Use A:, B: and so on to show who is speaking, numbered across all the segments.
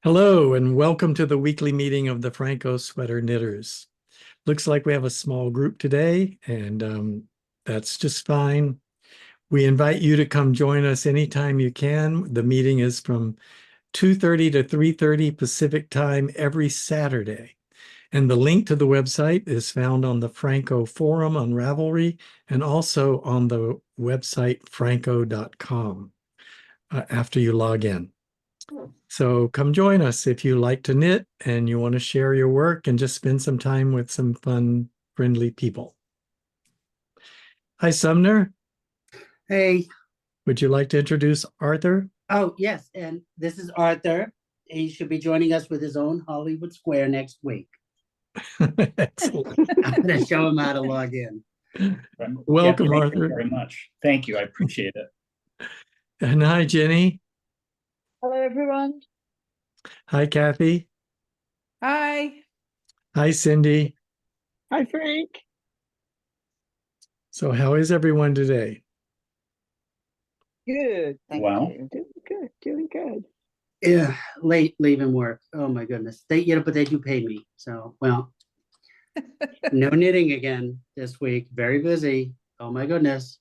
A: Hello and welcome to the weekly meeting of the Phrancko Sweater Knitters. Looks like we have a small group today, and that's just fine. We invite you to come join us anytime you can. The meeting is from 2:30 to 3:30 Pacific time every Saturday. And the link to the website is found on the Phrancko forum on Ravelry and also on the website phrancko.com after you log in. So come join us if you like to knit and you want to share your work and just spend some time with some fun, friendly people. Hi, Sumner.
B: Hey.
A: Would you like to introduce Arthur?
B: Oh, yes. And this is Arthur. He should be joining us with his own Hollywood Square next week.
A: Excellent.
B: I'm going to show him how to log in.
A: Welcome,
C: thank
A: Arthur.
C: you very much. Thank you. I appreciate it.
A: And hi, Jenny.
D: Hello, everyone.
A: Hi, Kathy.
E: Hi.
A: Hi, Cindy.
D: Hi, Frank.
A: So how is everyone today?
D: Good. Thank
C: Well.
D: you. Doing good. Doing good.
B: Yeah, late leaving work. Oh my goodness. But they do pay me. So, well, no knitting again this week. Very busy. Oh my goodness.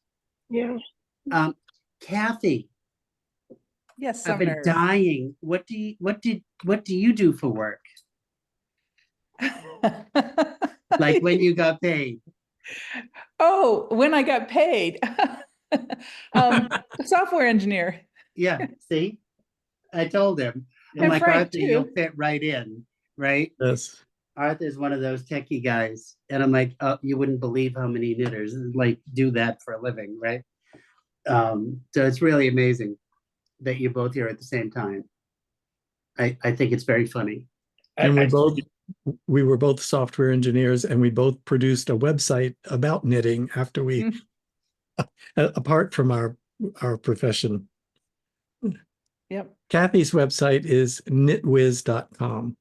D: Yeah.
B: Kathy,
E: Yes,
B: I've been
E: Sumner.
B: dying. What do you do for work? Like when you got paid?
E: Oh, when I got paid. Software engineer.
B: Yeah, see? I told him. I'm
E: And
B: like,
E: Frank,
B: Arthur, you'll
E: too.
B: fit right in, right?
A: Yes.
B: Arthur's one of those techie guys. And I'm like, oh, you wouldn't believe how many knitters like do that for a living, right? So it's really amazing that you're both here at the same time. I think it's very funny.
A: And we were both software engineers, and we both produced a website about knitting after we, apart from our profession.
E: Yep.
A: Kathy's website is knitwiz.com.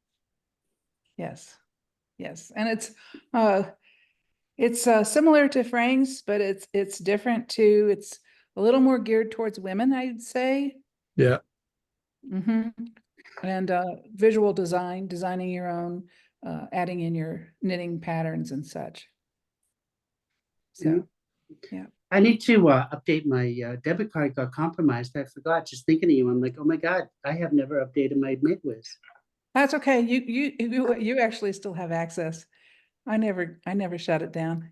E: Yes. Yes. And it's similar to Frank's, but it's different too. It's a little more geared towards women, I'd say.
A: Yeah.
E: And visual design, designing your own, adding in your knitting patterns and such. So, yeah.
B: I need to update my debit card got compromised. I forgot, just thinking of you. I'm like, oh my God, I have never updated my Midwiz.
E: That's okay. You actually still have access. I never shut it down.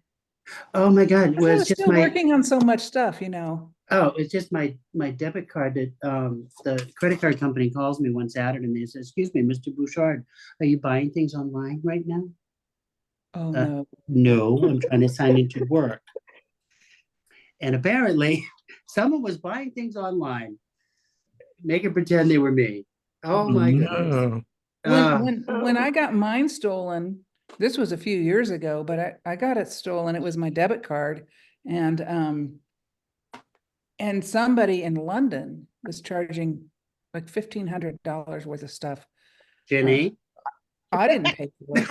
B: Oh my God,
E: I was still working on so much stuff, you know.
B: Oh, it's just my debit card that the credit card company calls me one Saturday and they say, excuse me, Mr. Bouchard, are you buying things online right now?
E: Oh no.
B: No, I'm trying to sign into work. And apparently someone was buying things online, making pretend they were me. Oh my goodness.
E: When I got mine stolen, this was a few years ago, but I got it stolen. It was my debit card, and somebody in London was charging like $1,500 worth of stuff.
B: Jenny?
E: I didn't pay for it.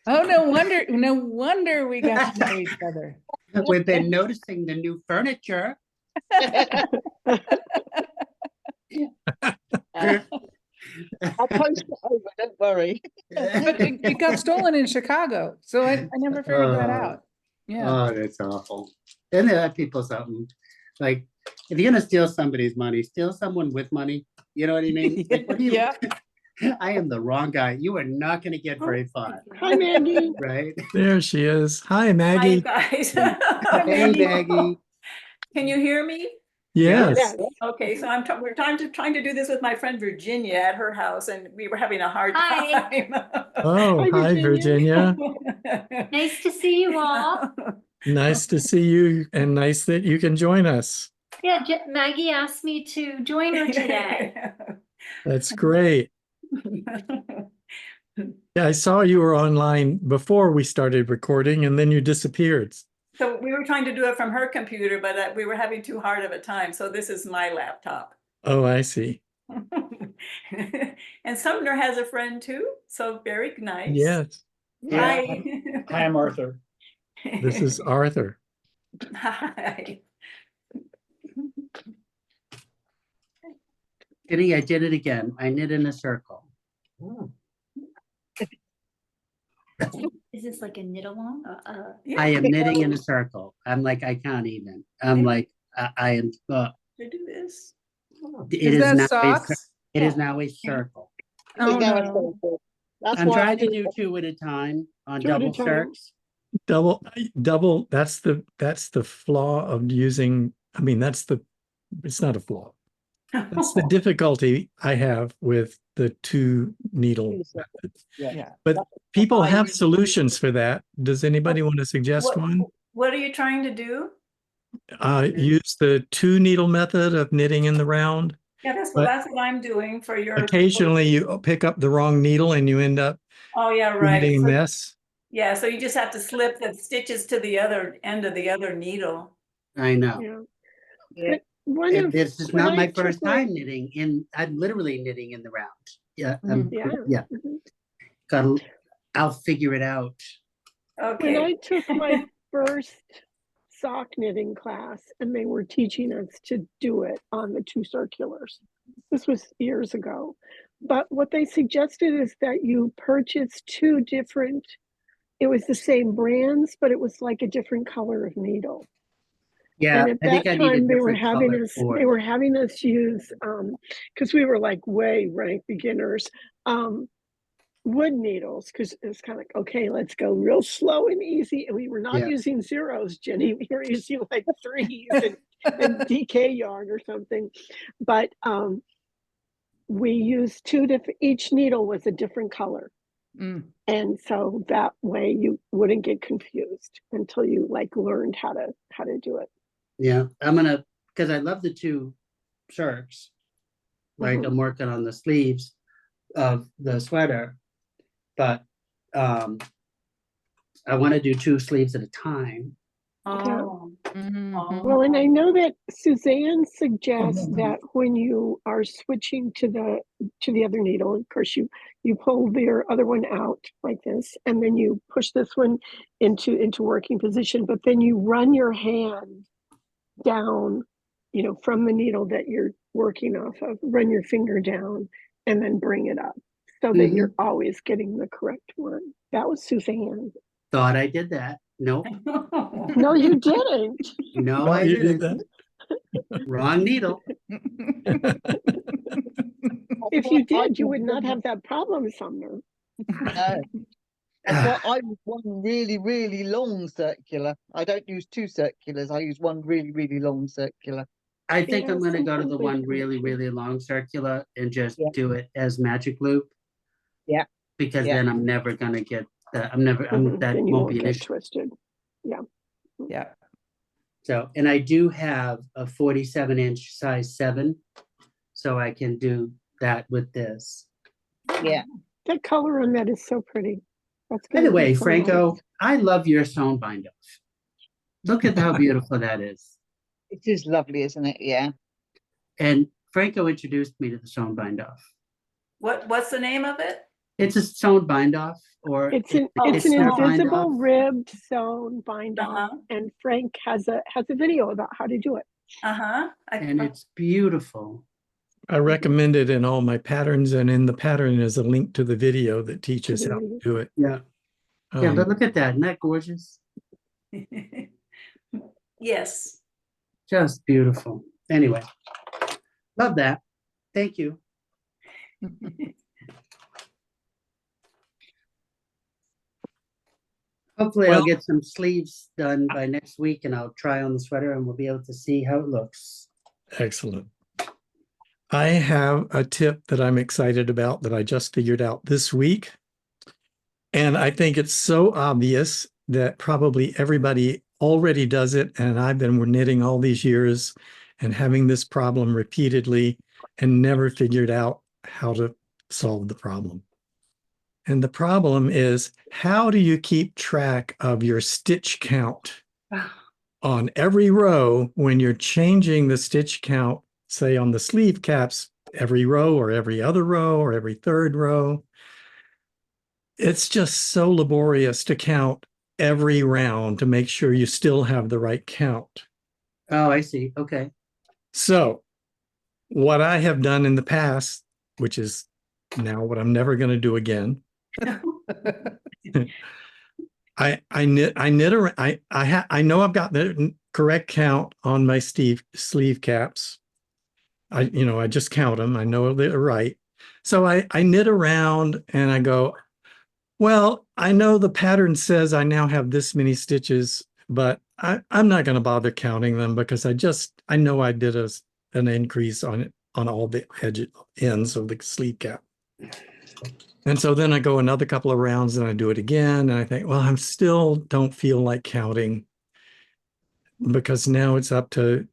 E: Oh, no wonder we got to know each other.
B: We've been noticing the new furniture.
D: I'll post it over, don't worry.
E: But it got stolen in Chicago, so I never figured that out. Yeah.
B: Oh, that's awful. Then there are people something. Like, if you're gonna steal somebody's money, steal someone with money. You know what I mean? Like, what do you,
E: Yeah.
B: I am the wrong guy. You are not gonna get very far.
D: Hi, Maggie.
B: Right?
A: There she is. Hi, Maggie.
F: Hi, guys.
B: Hey, Maggie.
F: Can you hear me?
A: Yes.
D: Yeah.
F: Okay, so we're trying to do this with my friend Virginia at her house, and we were having a hard time.
A: Oh, hi, Virginia.
G: Nice to see you all.
A: Nice to see you, and nice that you can join us.
G: Yeah, Maggie asked me to join her today.
A: That's great. Yeah, I saw you were online before we started recording, and then you disappeared.
F: So we were trying to do it from her computer, but we were having too hard of a time. So this is my laptop.
A: Oh, I see.
F: And Sumner has a friend too. So very nice.
A: Yes.
F: Hi.
C: Hi, I'm Arthur.
A: This is Arthur.
F: Hi.
B: Jenny, I did it again. I knit in a circle.
G: Is this like a knit along?
B: I am knitting in a circle. I'm like, I can't even. I'm like, I am,
F: To do this.
B: it
E: Is
B: is
E: that
B: now
E: socks?
B: it is now a circle.
E: Oh,
D: Now it's
E: no.
D: so That's
B: I'm
D: why
B: trying to do 2 at a time on
D: 2 at a
B: double
D: time.
B: circs.
A: Double, that's the flaw of using, I mean, it's not a flaw. That's the difficulty I have with the 2 needle
D: Two circles.
A: methods.
E: Yeah.
A: But people
D: I
A: have
D: use.
A: solutions for that. Does anybody want to suggest
F: What,
A: one?
F: what are you trying to do?
A: Use the 2 needle method of knitting in the round.
F: Yeah, that's
A: But
F: what I'm doing for your.
A: occasionally you pick up the wrong needle and you end up
F: Oh, yeah, right.
A: knitting a
F: So-
A: mess.
F: Yeah, so you just have to slip the stitches to the other end of the other needle.
B: I know.
D: Yeah.
C: Yeah.
D: But one
B: And
D: of,
B: this is
D: when
B: not
D: I
B: my
D: took
B: first
D: my-
B: time knitting in, I'm literally knitting in the round. Yeah,
D: Yeah.
B: yeah,
D: Mhm.
B: I'll figure it out.
D: When I
F: Okay.
D: took my first sock knitting class and they were teaching us to do it on the 2 circulars. This was years ago. But what they suggested is that you purchase 2 different, it was the same brands, but it was like a different color of needle.
B: Yeah,
D: And at
B: I think
D: that
B: I need a
D: time, they were
B: different
D: having
B: color
D: us,
B: for
D: they
B: it.
D: were having us use, because we were like way rank beginners, wood needles, because it's kind of like, okay, let's go real slow and easy. And we were not
B: Yeah.
D: using zeros, Jenny. We were using like 3s and DK yarn or something. But we used 2 different, each needle was a different color.
E: Mm.
D: And so that way you wouldn't get confused until you like learned how to do it.
B: Yeah, I'm gonna, because I love the 2 shirts. Like
D: Mhm.
B: I'm working on the sleeves of the sweater, but I want to do 2 sleeves at a time.
F: Oh.
E: Mhm.
D: Well, and I know that Suzanne suggests
B: Mhm.
D: that when you are switching to the other needle, of course you pull your other one out like this, and then you push this one into working position, but then you run your hand down, from the needle that you're working off of, run your finger down, and then bring it up so that
B: Mhm.
D: you're always getting the correct one. That was Suzanne.
B: Thought I did that. Nope,
D: No, you didn't.
B: no,
A: Oh,
B: I
A: you did
B: didn't. Wrong needle.
D: If you did, you would not have that problem, Sumner.
H: No. That's why I use one really, really long circular. I don't use 2 circulars. I use one really, really long circular.
B: I think I'm
D: Yeah,
B: gonna go to the
D: sometimes they
B: one
D: do
B: really,
D: too.
B: really long circular and just
H: Yeah.
B: do it as magic loop.
H: Yeah.
B: Because
H: Yeah.
B: then I'm never gonna get that, that
D: Then you
B: won't
D: won't
B: be an
D: get
B: issue.
D: twisted.
E: Yeah.
B: So, and I do have a 47-inch size 7, so I can do that with this.
H: Yeah.
D: That color on that is so pretty. That's
B: By
D: gonna
B: the
D: be
B: way,
D: so
B: Franco,
D: nice.
B: I love your sewn bind off. Look at how beautiful that is.
H: It is lovely, isn't it? Yeah.
B: And Franco introduced me to the sewn bind off.
F: What's the name of it?
B: It's a sewn bind off, or
D: It's an
B: Kitzner bind
D: invisible
B: off.
D: ribbed sewn bind off,
F: Uh-huh.
D: and Frank has a video about how to do it.
F: Uh-huh.
B: And it's beautiful.
A: I recommend it in all my patterns, and in the pattern is a link to the video that teaches how to do it.
B: Yeah. Yeah,
A: Um,
B: but look at that. Isn't that gorgeous?
F: Yes.
B: Just beautiful. Anyway, love that. Thank you. Hopefully I'll
A: Well-
B: get some sleeves done by next week and I'll try on the sweater and we'll be able to see how it looks.
A: Excellent. I have a tip that I'm excited about that I just figured out this week. And I think it's so obvious that probably everybody already does it. And I've been knitting all these years and having this problem repeatedly and never figured out how to solve the problem. And the problem is, how do you keep track of your stitch count on every row when you're changing the stitch count, say on the sleeve caps, every row or every other row or every third row? It's just so laborious to count every round to make sure you still have the right count.
B: Oh, I see. Okay.
A: So what I have done in the past, which is now what I'm never going to do again. I know I've got the correct count on my sleeve caps. I just count them. I know they're right. So I knit around and I go, well, I know the pattern says I now have this many stitches, but I'm not going to bother counting them because I know I did an increase on it on all the ends of the sleeve cap. And so then I go another couple of rounds and I do it again. And I think, well, I'm still don't feel like counting because now it's up to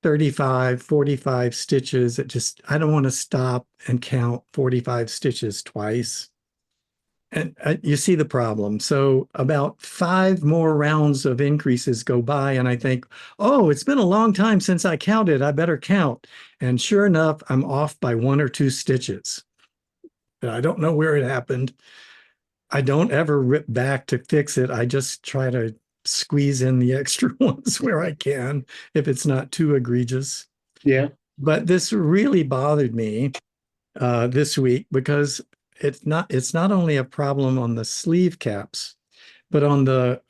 A: 35, 45 stitches. I don't want to stop and count 45 stitches twice. And you see the problem. So about 5 more rounds of increases go by and I think, oh, it's been a long time since I counted. I better count. And sure enough, I'm off by 1 or 2 stitches. I don't know where it happened. I don't ever rip back to fix it. I just try to squeeze in the extra ones where I can, if it's not too egregious.
B: Yeah.
A: But this really bothered me this week because it's not only a problem on the sleeve caps, but on the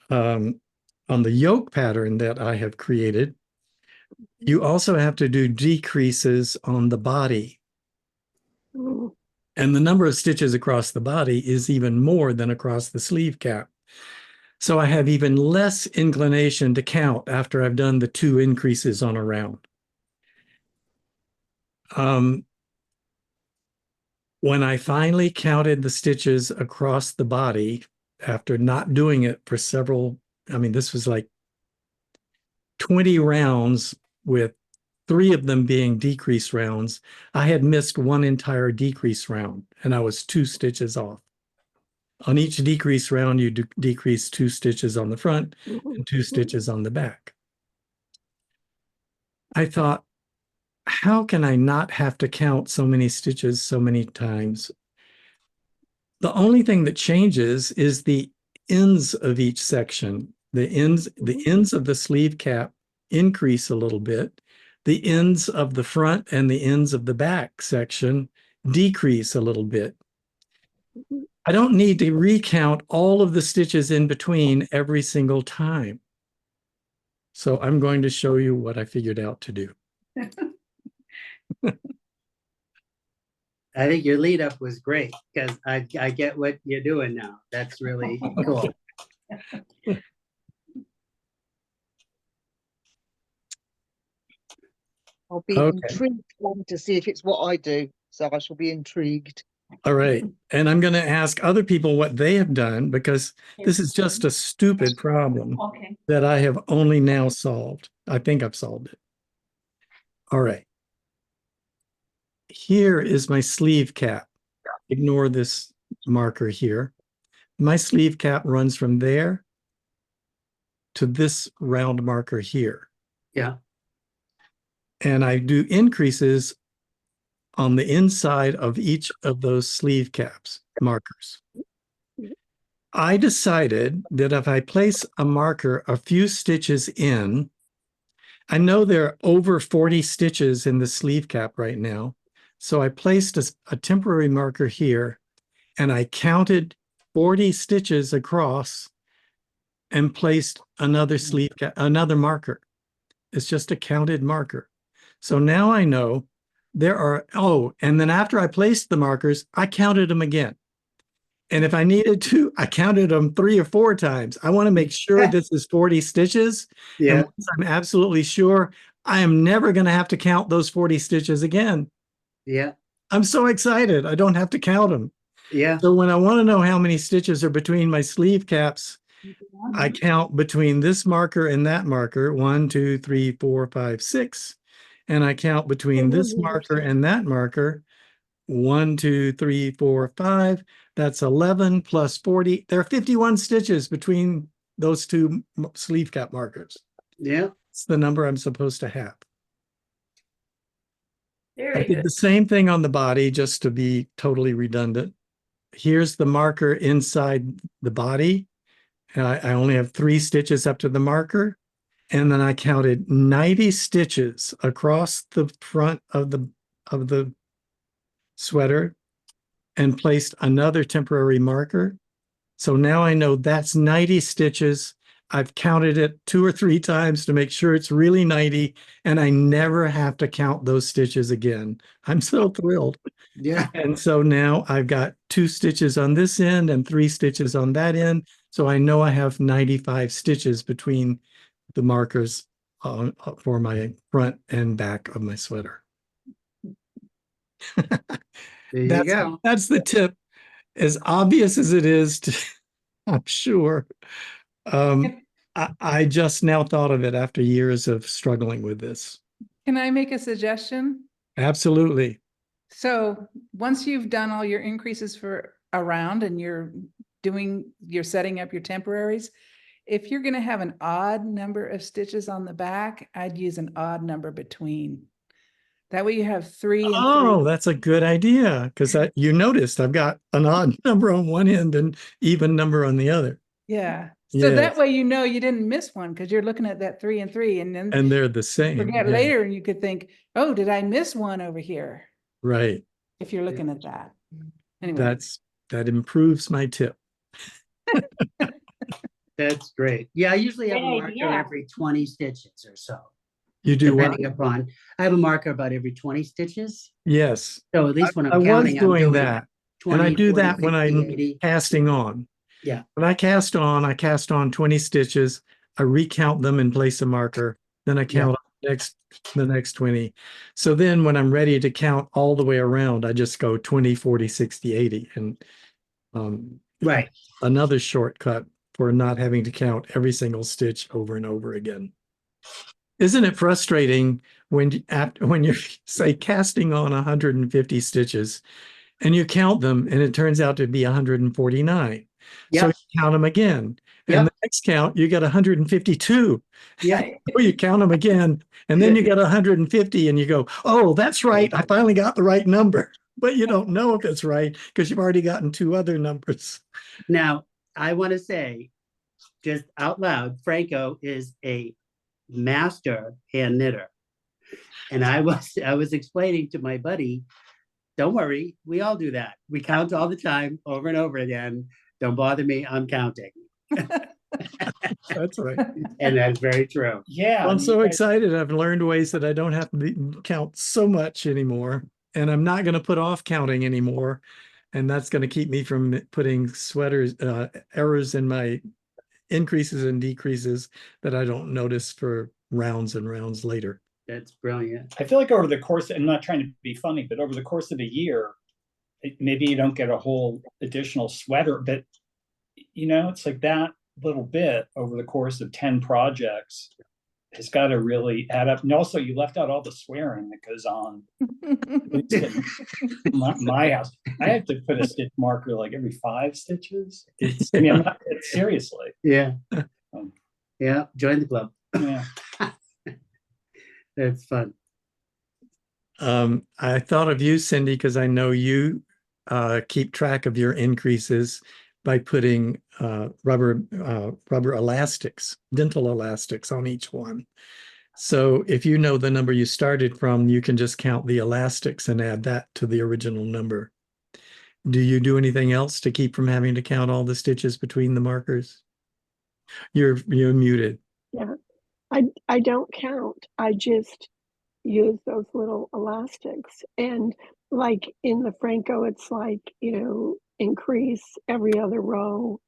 A: yoke pattern that I have created. You also have to do decreases on the body.
D: Mm.
A: And the number of stitches across the body is even more than across the sleeve cap. So I have even less inclination to count after I've done the 2 increases on a round. When I finally counted the stitches across the body after not doing it for this was like 20 rounds with 3 of them being decrease rounds. I had missed 1 entire decrease round and I was 2 stitches off. On each decrease round, you decrease 2 stitches on the front and 2 stitches on the back. I thought, how can I not have to count so many stitches so many times? The only thing that changes is the ends of each section. The ends of the sleeve cap increase a little bit. The ends of the front and the ends of the back section decrease a little bit. I don't need to recount all of the stitches in between every single time. So I'm going to show you what I figured out to do.
B: I think your lead up was great because I get what you're doing now. That's really cool.
H: I'll be
A: Okay.
H: intrigued to see if it's what I do. So I shall be intrigued.
A: All right. And I'm going to ask other people what they have done because this is just a stupid problem
F: Okay.
A: that I have only now solved. I think I've solved it. All right. Here is my sleeve cap. Ignore this marker here. My sleeve cap runs from there to this round marker here.
B: Yeah.
A: And I do increases on the inside of each of those sleeve caps markers. I decided that if I place a marker a few stitches in, I know there are over 40 stitches in the sleeve cap right now. So I placed a temporary marker here and I counted 40 stitches across and placed another sleeve cap, another marker. It's just a counted marker. So now I know there are, and then after I placed the markers, I counted them again. And if I needed to, I counted them 3 or 4 times. I want to make sure this is 40 stitches.
B: Yeah.
A: And once I'm absolutely sure, I am never going to have to count those 40 stitches again.
B: Yeah.
A: I'm so excited. I don't have to count them.
B: Yeah.
A: So when I want to know how many stitches are between my sleeve caps, I count between this marker and that marker, 1, 2, 3, 4, 5, 6. And I count between this marker and that marker, 1, 2, 3, 4, 5. That's 11 plus 40. There are 51 stitches between those 2 sleeve cap markers.
B: Yeah.
A: It's the number I'm supposed to have. I
F: Very
A: did
F: good.
A: the same thing on the body just to be totally redundant. Here's the marker inside the body. I only have 3 stitches up to the marker. And then I counted 90 stitches across the front of the sweater and placed another temporary marker. So now I know that's 90 stitches. I've counted it 2 or 3 times to make sure it's really 90, and I never have to count those stitches again. I'm so thrilled.
B: Yeah.
A: And so now I've got 2 stitches on this end and 3 stitches on that end. So I know I have 95 stitches between the markers for my front and back of my sweater.
B: There you go.
A: That's the tip. As obvious as it is to, I'm sure. I just now thought of it after years of struggling with this.
E: Can I make a suggestion?
A: Absolutely.
E: So once you've done all your increases for a round and you're setting up your temporaries, if you're gonna have an odd number of stitches on the back, I'd use an odd number between. That way you have 3 and
A: Oh,
E: 3.
A: that's a good idea. Because you noticed I've got an odd number on one end and even number on the other.
E: Yeah. So
A: Yes.
E: that way you know you didn't miss one because you're looking at that 3 and 3, and then
A: And they're the same.
E: forget
A: Yeah.
E: later and you could think, oh, did I miss one over here?
A: Right.
E: If you're looking at that. Anyway.
A: That improves my tip.
B: That's great. Yeah, I usually have a
G: Great
B: marker
G: idea.
B: every 20 stitches or so.
A: You do what?
B: Depending upon, I have a marker about every 20 stitches.
A: Yes.
B: So at least when
A: I
B: I'm
A: was
B: counting, I'm
A: doing
B: doing
A: that.
B: 20,
A: And I do
B: 40,
A: that when
B: 60,
A: I'm
B: 80.
A: casting on.
B: Yeah.
A: When I cast on 20 stitches. I recount them and place a marker. Then I count the next 20. So then when I'm ready to count all the way around, I just go 20, 40, 60, 80. And
B: Right.
A: another shortcut for not having to count every single stitch over and over again. Isn't it frustrating when you're say casting on 150 stitches and you count them and it turns out to be 149. So
B: Yep.
A: you count them again. And
B: Yep.
A: the next count, you get 152.
B: Yeah.
A: So you count them again, and then you get 150 and you go, oh, that's right. I finally got the right number. But you don't know if it's right because you've already gotten 2 other numbers.
B: Now, I want to say, just out loud, Phrancko is a master hand knitter. And I was explaining to my buddy, don't worry, we all do that. We count all the time, over and over again. Don't bother me, I'm counting.
A: That's right.
B: And that's very true.
C: Yeah.
A: I'm
C: and
A: so
C: you guys-
A: excited. I've learned ways that I don't have to count so much anymore. And I'm not going to put off counting anymore. And that's going to keep me from putting errors in my increases and decreases that I don't notice for rounds and rounds later.
B: That's brilliant.
C: I feel like over the course, I'm not trying to be funny, but over the course of a year, maybe you don't get a whole additional sweater, but it's like that little bit over the course of 10 projects has got to really add up. And also you left out all the swearing that goes on. my house, I have to put a stitch marker like every 5 stitches. I'm not, seriously.
B: Yeah.
C: Um,
B: Yeah. Join the club.
C: Yeah.
B: That's fun.
A: I thought of you, Cindy, because I know you keep track of your increases by putting rubber elastics, dental elastics on each one. So if you know the number you started from, you can just count the elastics and add that to the original number. Do you do anything else to keep from having to count all the stitches between the markers? You're muted.
D: Yeah, I don't count. I just use those little elastics. And like in the Phrancko, it's like, increase every other row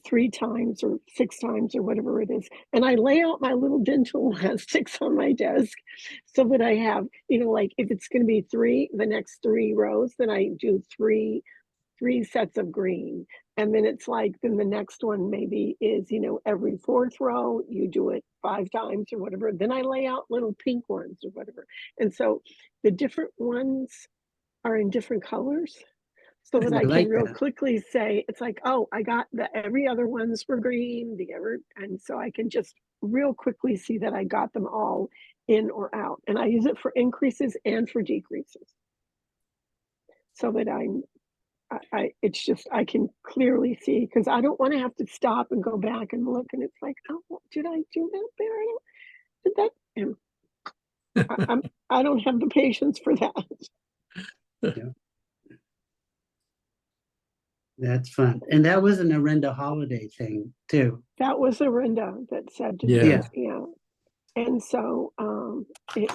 D: 3 times or 6 times or whatever it is. And I lay out my little dental elastics on my desk so that I have, like if it's going to be 3, the next 3 rows, then I do 3 sets of green. And then it's like, then the next one maybe is, every 4th row, you do it 5 times or whatever. Then I lay out little pink ones or whatever. And so the different ones are in different colors so that I
B: like
D: can real
B: that.
D: quickly say, it's like, oh, I got every other ones were green, and so I can just real quickly see that I got them all in or out. And I use it for increases and for decreases so that I'm it's just, I can clearly see, because I don't want to have to stop and go back and look, and it's like, oh, did I do that there? I don't, did that? And I don't have the patience for that.
B: That's fun. And that was an Arenda holiday thing too.
D: That was Arinda that said to do
A: Yeah.
D: it, yeah. And so it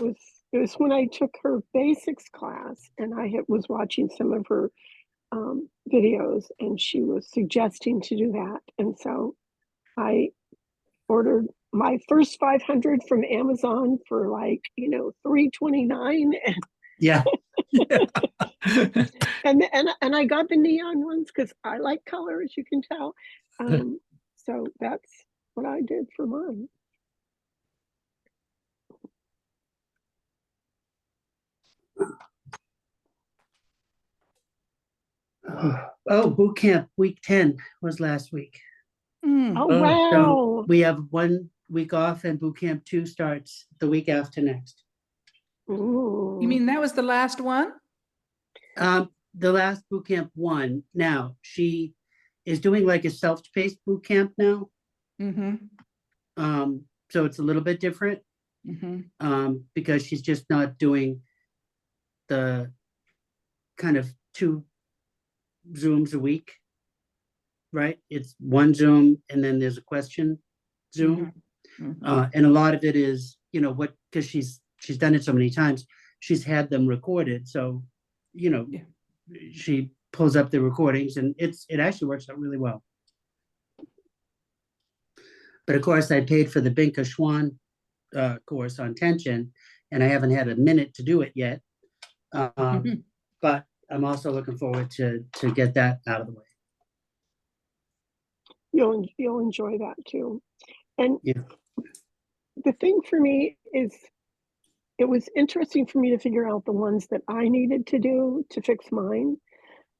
D: was when I took her basics class, and was watching some of her videos, and she was suggesting to do that. And so I ordered my first 500 from Amazon for like, $3.29,
B: Yeah.
D: and I got the neon ones because I like color, as you can tell. So that's what I did for mine.
B: Oh, boot camp week 10 was last week.
E: Mm.
D: Oh,
A: Oh,
D: wow.
B: So we have 1 week off, and boot camp 2 starts the week after next.
D: Ooh.
E: You mean that was the last one?
B: The last boot camp 1. Now she is doing like a self-paced boot camp now.
E: Mm-hmm.
B: So it's a little bit different, because she's just not doing the kind of 2 Zooms a week, right? It's 1 Zoom, and then there's a question Zoom. And a lot of it is, because she's done it so many times, she's had them recorded. So, she pulls up the recordings, and it actually works out really well. But of course, I paid for the Binka Schwan course on tension, and I haven't had a minute to do it yet. But I'm also looking forward to get that out of the way.
D: You'll enjoy that too. And
B: Yeah.
D: the thing for me is, it was interesting for me to figure out the ones that I needed to do to fix mine.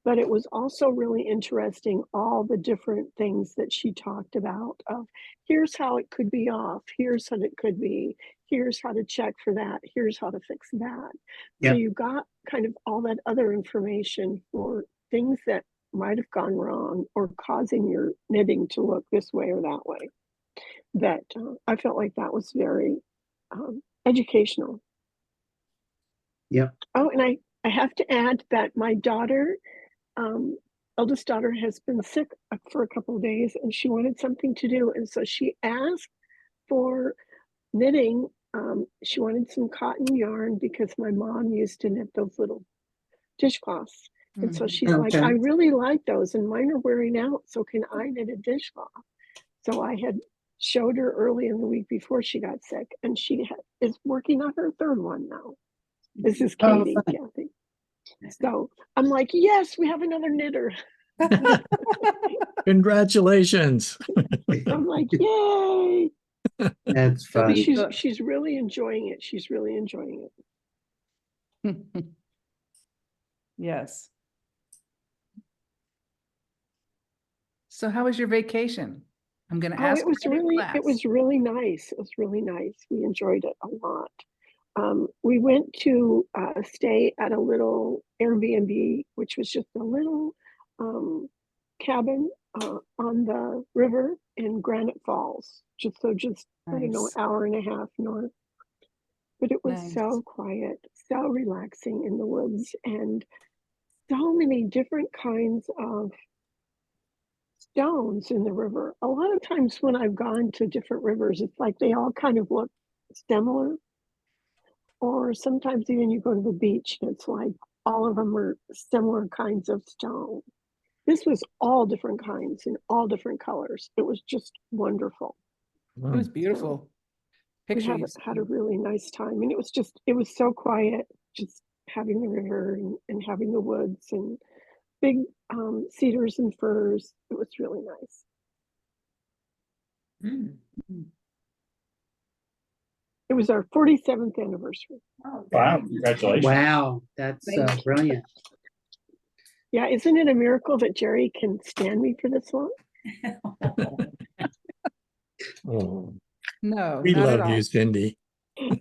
D: But it was also really interesting, all the different things that she talked about of, here's how it could be off, here's how it could be, here's how to check for that, here's how to fix that.
B: Yeah.
D: So you got kind of all that other information for things that might have gone wrong or causing your knitting to look this way or that way. That I felt like that was very educational.
B: Yeah.
D: Oh, and I have to add that my daughter, eldest daughter, has been sick for a couple of days, and she wanted something to do, and so she asked for knitting. She wanted some cotton yarn because my mom used to knit those little dishcloths, and so she's like,
B: Okay.
D: I really like those, and mine are wearing out, so can I knit a dishcloth? So I had showed her early in the week before she got sick, and she is working on her 3rd one now. This is Katie, Kathy. So I'm like, yes, we have another knitter.
A: Congratulations.
D: I'm like, yay.
B: That's
D: But
B: fun.
D: she's really enjoying it. She's really enjoying it.
E: Yes. So how was your vacation? I'm going to ask.
D: It was really nice. It was really nice. We enjoyed it a lot. We went to stay at a little Airbnb, which was just a little cabin on the river in Granite Falls. Just I don't know,
E: Nice.
D: hour and a half north. But it was so quiet, so relaxing in the woods, and so many different kinds of stones in the river. A lot of times when I've gone to different rivers, it's like they all kind of look similar. Or sometimes even you go to the beach and it's like all of them are similar kinds of stone. This was all different kinds and all different colors. It was just wonderful.
E: It was beautiful.
D: We had a really nice time, and it was so quiet, just having the river and having the woods and big cedars and firs. It was really nice. It was our 47th anniversary.
C: Wow, congratulations.
B: Wow, that's brilliant.
D: Yeah, isn't it a miracle that Jerry can stand me for this long?
A: Oh,
E: No,
A: we
E: not at
A: love
E: all.
A: you, Cindy.
D: I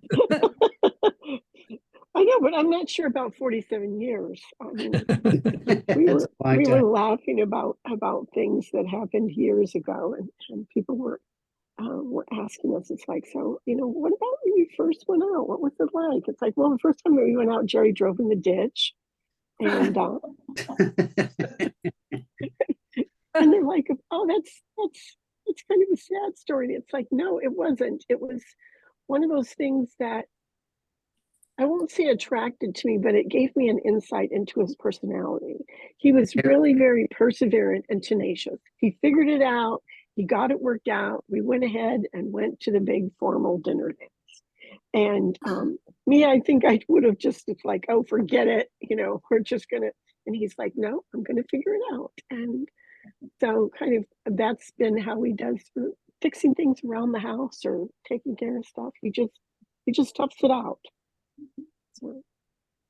D: know, but I'm not sure about 47 years. I mean,
B: It's a long
D: we were
B: time.
D: laughing about things that happened years ago, and people were asking us. It's like, so what about when you first went out? What was it like? It's like, well, the first time we went out, Jerry drove in the ditch, and and they're like, oh, that's kind of a sad story. And it's like, no, it wasn't. It was one of those things that I won't say attracted to me, but it gave me an insight into his personality. He was really very perseverant and tenacious. He figured it out. He got it worked out. We went ahead and went to the big formal dinner dance. And me, I think I would have just, it's like, oh, forget it. We're just going to, and he's like, no, I'm going to figure it out. And so kind of that's been how he does fixing things around the house or taking care of stuff. He just toughs it out. So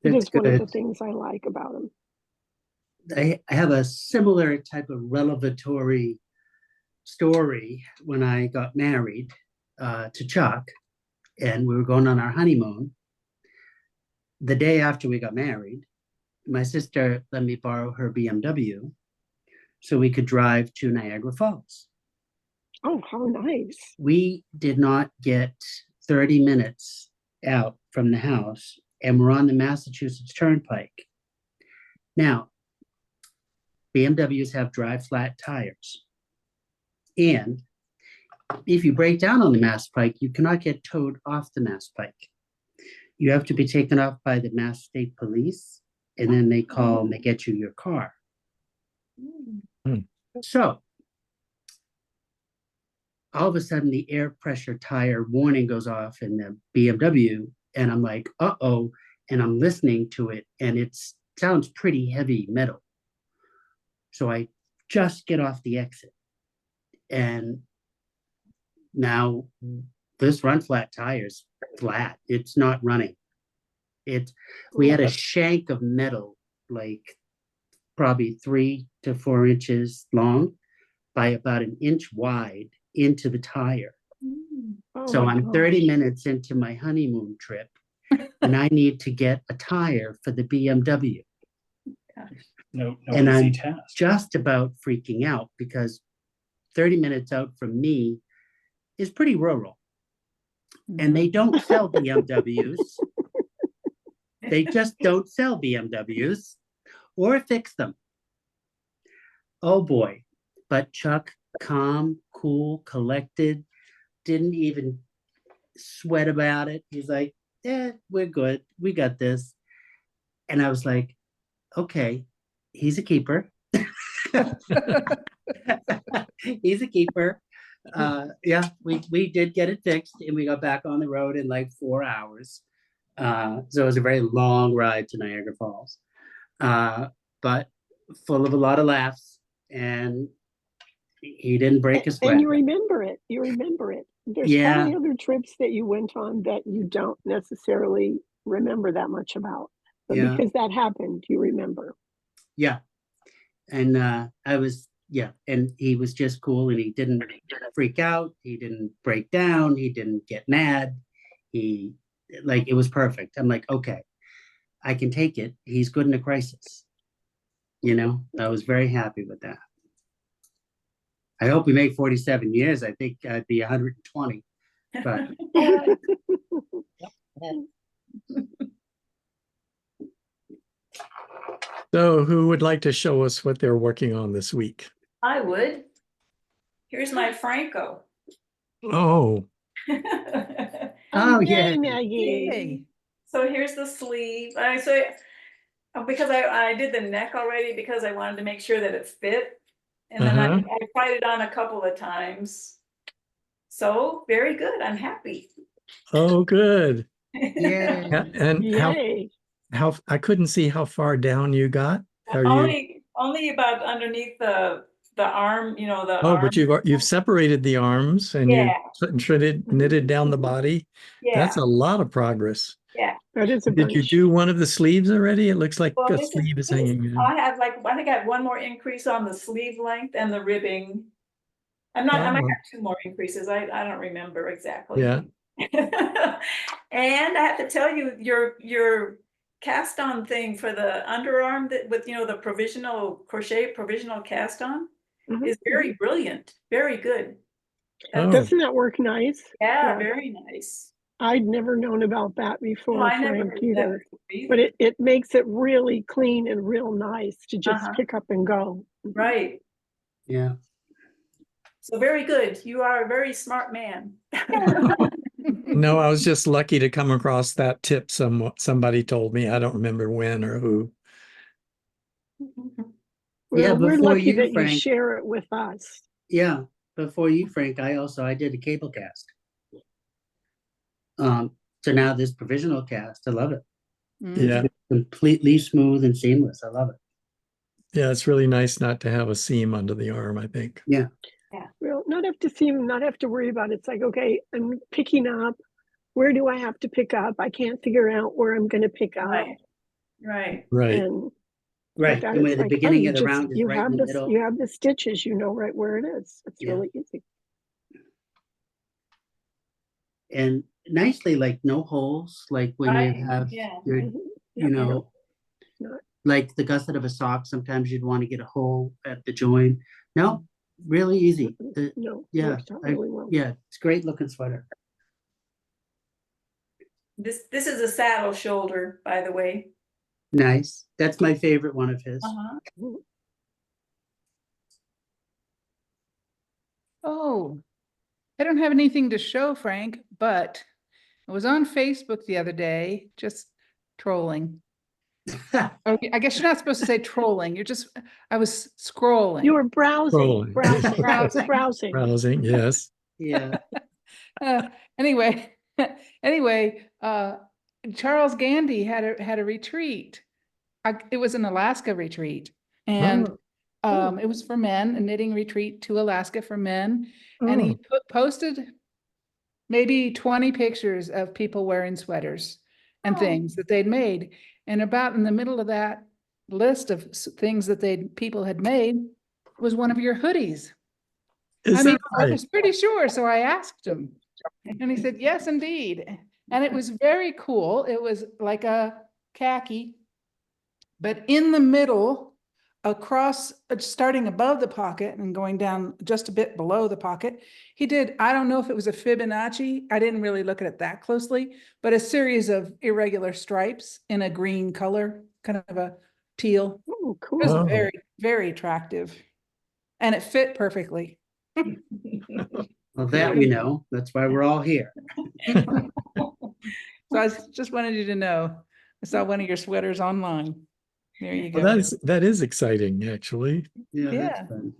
D: it
B: That's
D: is one of the
B: good.
D: things I like about him.
B: I have a similar type of revelatory story when I got married to Chuck, and we were going on our honeymoon. The day after we got married, my sister let me borrow her BMW so we could drive to Niagara Falls.
D: Oh, how nice.
B: We did not get 30 minutes out from the house, and we're on the Massachusetts Turnpike. Now, BMWs have dry flat tires. And if you break down on the Mass Pike, you cannot get towed off the Mass Pike. You have to be taken off by the Mass State Police, and then they call and they get you your car. So all of a sudden the air pressure tire warning goes off in the BMW, and I'm like, uh-oh, and I'm listening to it, and it sounds pretty heavy metal. So I just get off the exit, and now this run flat tire is flat. It's not running. We had a shank of metal, like probably 3 to 4 inches long by about an inch wide into the tire.
D: Oh
B: So
D: my
B: I'm
D: gosh.
B: 30 minutes into my honeymoon trip, and I need to get a tire for the BMW.
C: No
B: And
C: easy
B: I'm
C: task.
B: just about freaking out because 30 minutes out from me is pretty rural. And they don't sell BMWs. They just don't sell BMWs or fix them. Oh boy. But Chuck, calm, cool, collected, didn't even sweat about it. He's like, we're good. We got this. And I was like, okay, he's a keeper. He's a keeper. Yeah, we did get it fixed, and we got back on the road in like 4 hours. So it was a very long ride to Niagara Falls, but full of a lot of laughs, and he didn't break a sweat.
D: And you remember it. There's
B: Yeah.
D: probably other trips that you went on that you don't necessarily remember that much about. But
B: Yeah.
D: because that happened, you remember.
B: Yeah. And and he was just cool, and he didn't freak out, he didn't break down, he didn't get mad. It was perfect. I'm like, okay, I can take it. He's good in a crisis. I was very happy with that. I hope we make 47 years. I think I'd be 120. But
A: So who would like to show us what they're working on this week?
F: I would. Here's my Phrancko.
A: Oh,
B: oh
D: Yay,
B: yeah.
D: Maggie.
E: Yay.
F: So here's the sleeve. Because I did the neck already because I wanted to make sure that it fit. And then I tried it on a couple of times. So very good. I'm happy.
A: oh, good.
B: Yeah.
A: And
D: Yay.
A: how I couldn't see how far down you got. Are you?
F: Only about underneath the arm, the
A: Oh,
F: arm.
A: but you've separated the arms and
F: Yeah.
A: you knitted down the body.
F: Yeah.
A: That's a lot of progress.
F: Yeah.
D: That is a
A: Did you
D: bunch.
A: do one of the sleeves already? It looks like
F: Well,
A: a sleeve is hanging in.
F: I think I have one more increase on the sleeve length and the ribbing. I might have 2 more increases. I don't remember exactly.
A: Yeah.
F: And I have to tell you, your cast on thing for the underarm that with, you know, the provisional crochet, provisional cast on
D: Mhm,
F: is very brilliant, very good.
A: Oh.
D: Doesn't that work nice?
F: Yeah, very nice.
D: I'd never known about that
F: No,
D: before,
F: I never
D: Frank,
F: heard that
D: either.
F: before
D: But
F: either.
D: it makes it really clean and real nice to just pick up and go.
F: Right.
B: Yeah.
F: So very good. You are a very smart man.
A: No, I was just lucky to come across that tip. Somebody told me. I don't remember when or who.
B: Yeah,
D: We're
B: before
D: lucky
B: you,
D: that you
B: Frank.
D: share it with us.
B: Yeah, before you, Frank, I did a cable cast. So now this provisional cast, I love it.
A: Yeah.
B: It's completely smooth and seamless. I love it.
A: Yeah, it's really nice not to have a seam under the arm, I think.
B: Yeah.
D: Well, not have to see him, not have to worry about it. It's like, okay, I'm picking up. Where do I have to pick up? I can't figure out where I'm going to pick up.
F: Right. Right.
A: Right.
D: And
B: Right.
D: that
B: And where
D: it's
B: the
D: like, oh,
B: beginning
D: you
B: of the
D: just
B: round is
D: you
B: right
D: have
B: in the
D: this,
B: middle.
D: you have the stitches, you know right where it is. It's
B: Yeah.
D: really easy.
B: And nicely, like no holes, like when
F: Right,
B: you have
F: yeah.
B: your,
D: Mhm.
B: you
D: Yep,
B: know,
D: Not-
B: like the gusset of a sock, sometimes you'd want to get a hole at the join. No, really easy.
D: No,
B: Yeah,
D: works out really well.
B: yeah, it's a great looking sweater.
F: This is a saddle shoulder, by the way.
B: Nice. That's my favorite one of his.
D: Mhm.
E: Oh, I don't have anything to show, Frank, but I was on Facebook the other day, just trolling. Okay, I guess you're not supposed to say trolling. I was scrolling.
D: You were browsing,
A: Scrolling.
E: Browsing.
D: browsing.
A: Browsing, yes.
B: Yeah.
E: Anyway, anyway, Charles Gandy had a retreat. It was an Alaska retreat, and
A: Oh.
E: it was for men, a knitting retreat to Alaska for men. And
A: Oh.
E: he posted maybe 20 pictures of people wearing sweaters and
F: Oh.
E: things that they'd made. And about in the middle of that list of things that people had made was one of your hoodies.
A: Is
E: I mean,
A: that
E: I
A: right?
E: was pretty sure, so I asked him. And he said, yes, indeed. And it was very cool. It was like a khaki, but in the middle, across, starting above the pocket and going down just a bit below the pocket, he did, I don't know if it was a Fibonacci, I didn't really look at it that closely, but a series of irregular stripes in a green color, kind of a teal.
D: Oh,
E: It was
A: Oh.
E: very, very attractive. And it fit perfectly.
B: Well, that we know. That's why we're all here.
E: So I just wanted you to know, I saw one of your sweaters online. There you go.
A: Well, that is exciting, actually.
B: Yeah, that's
E: Yeah.
B: fun.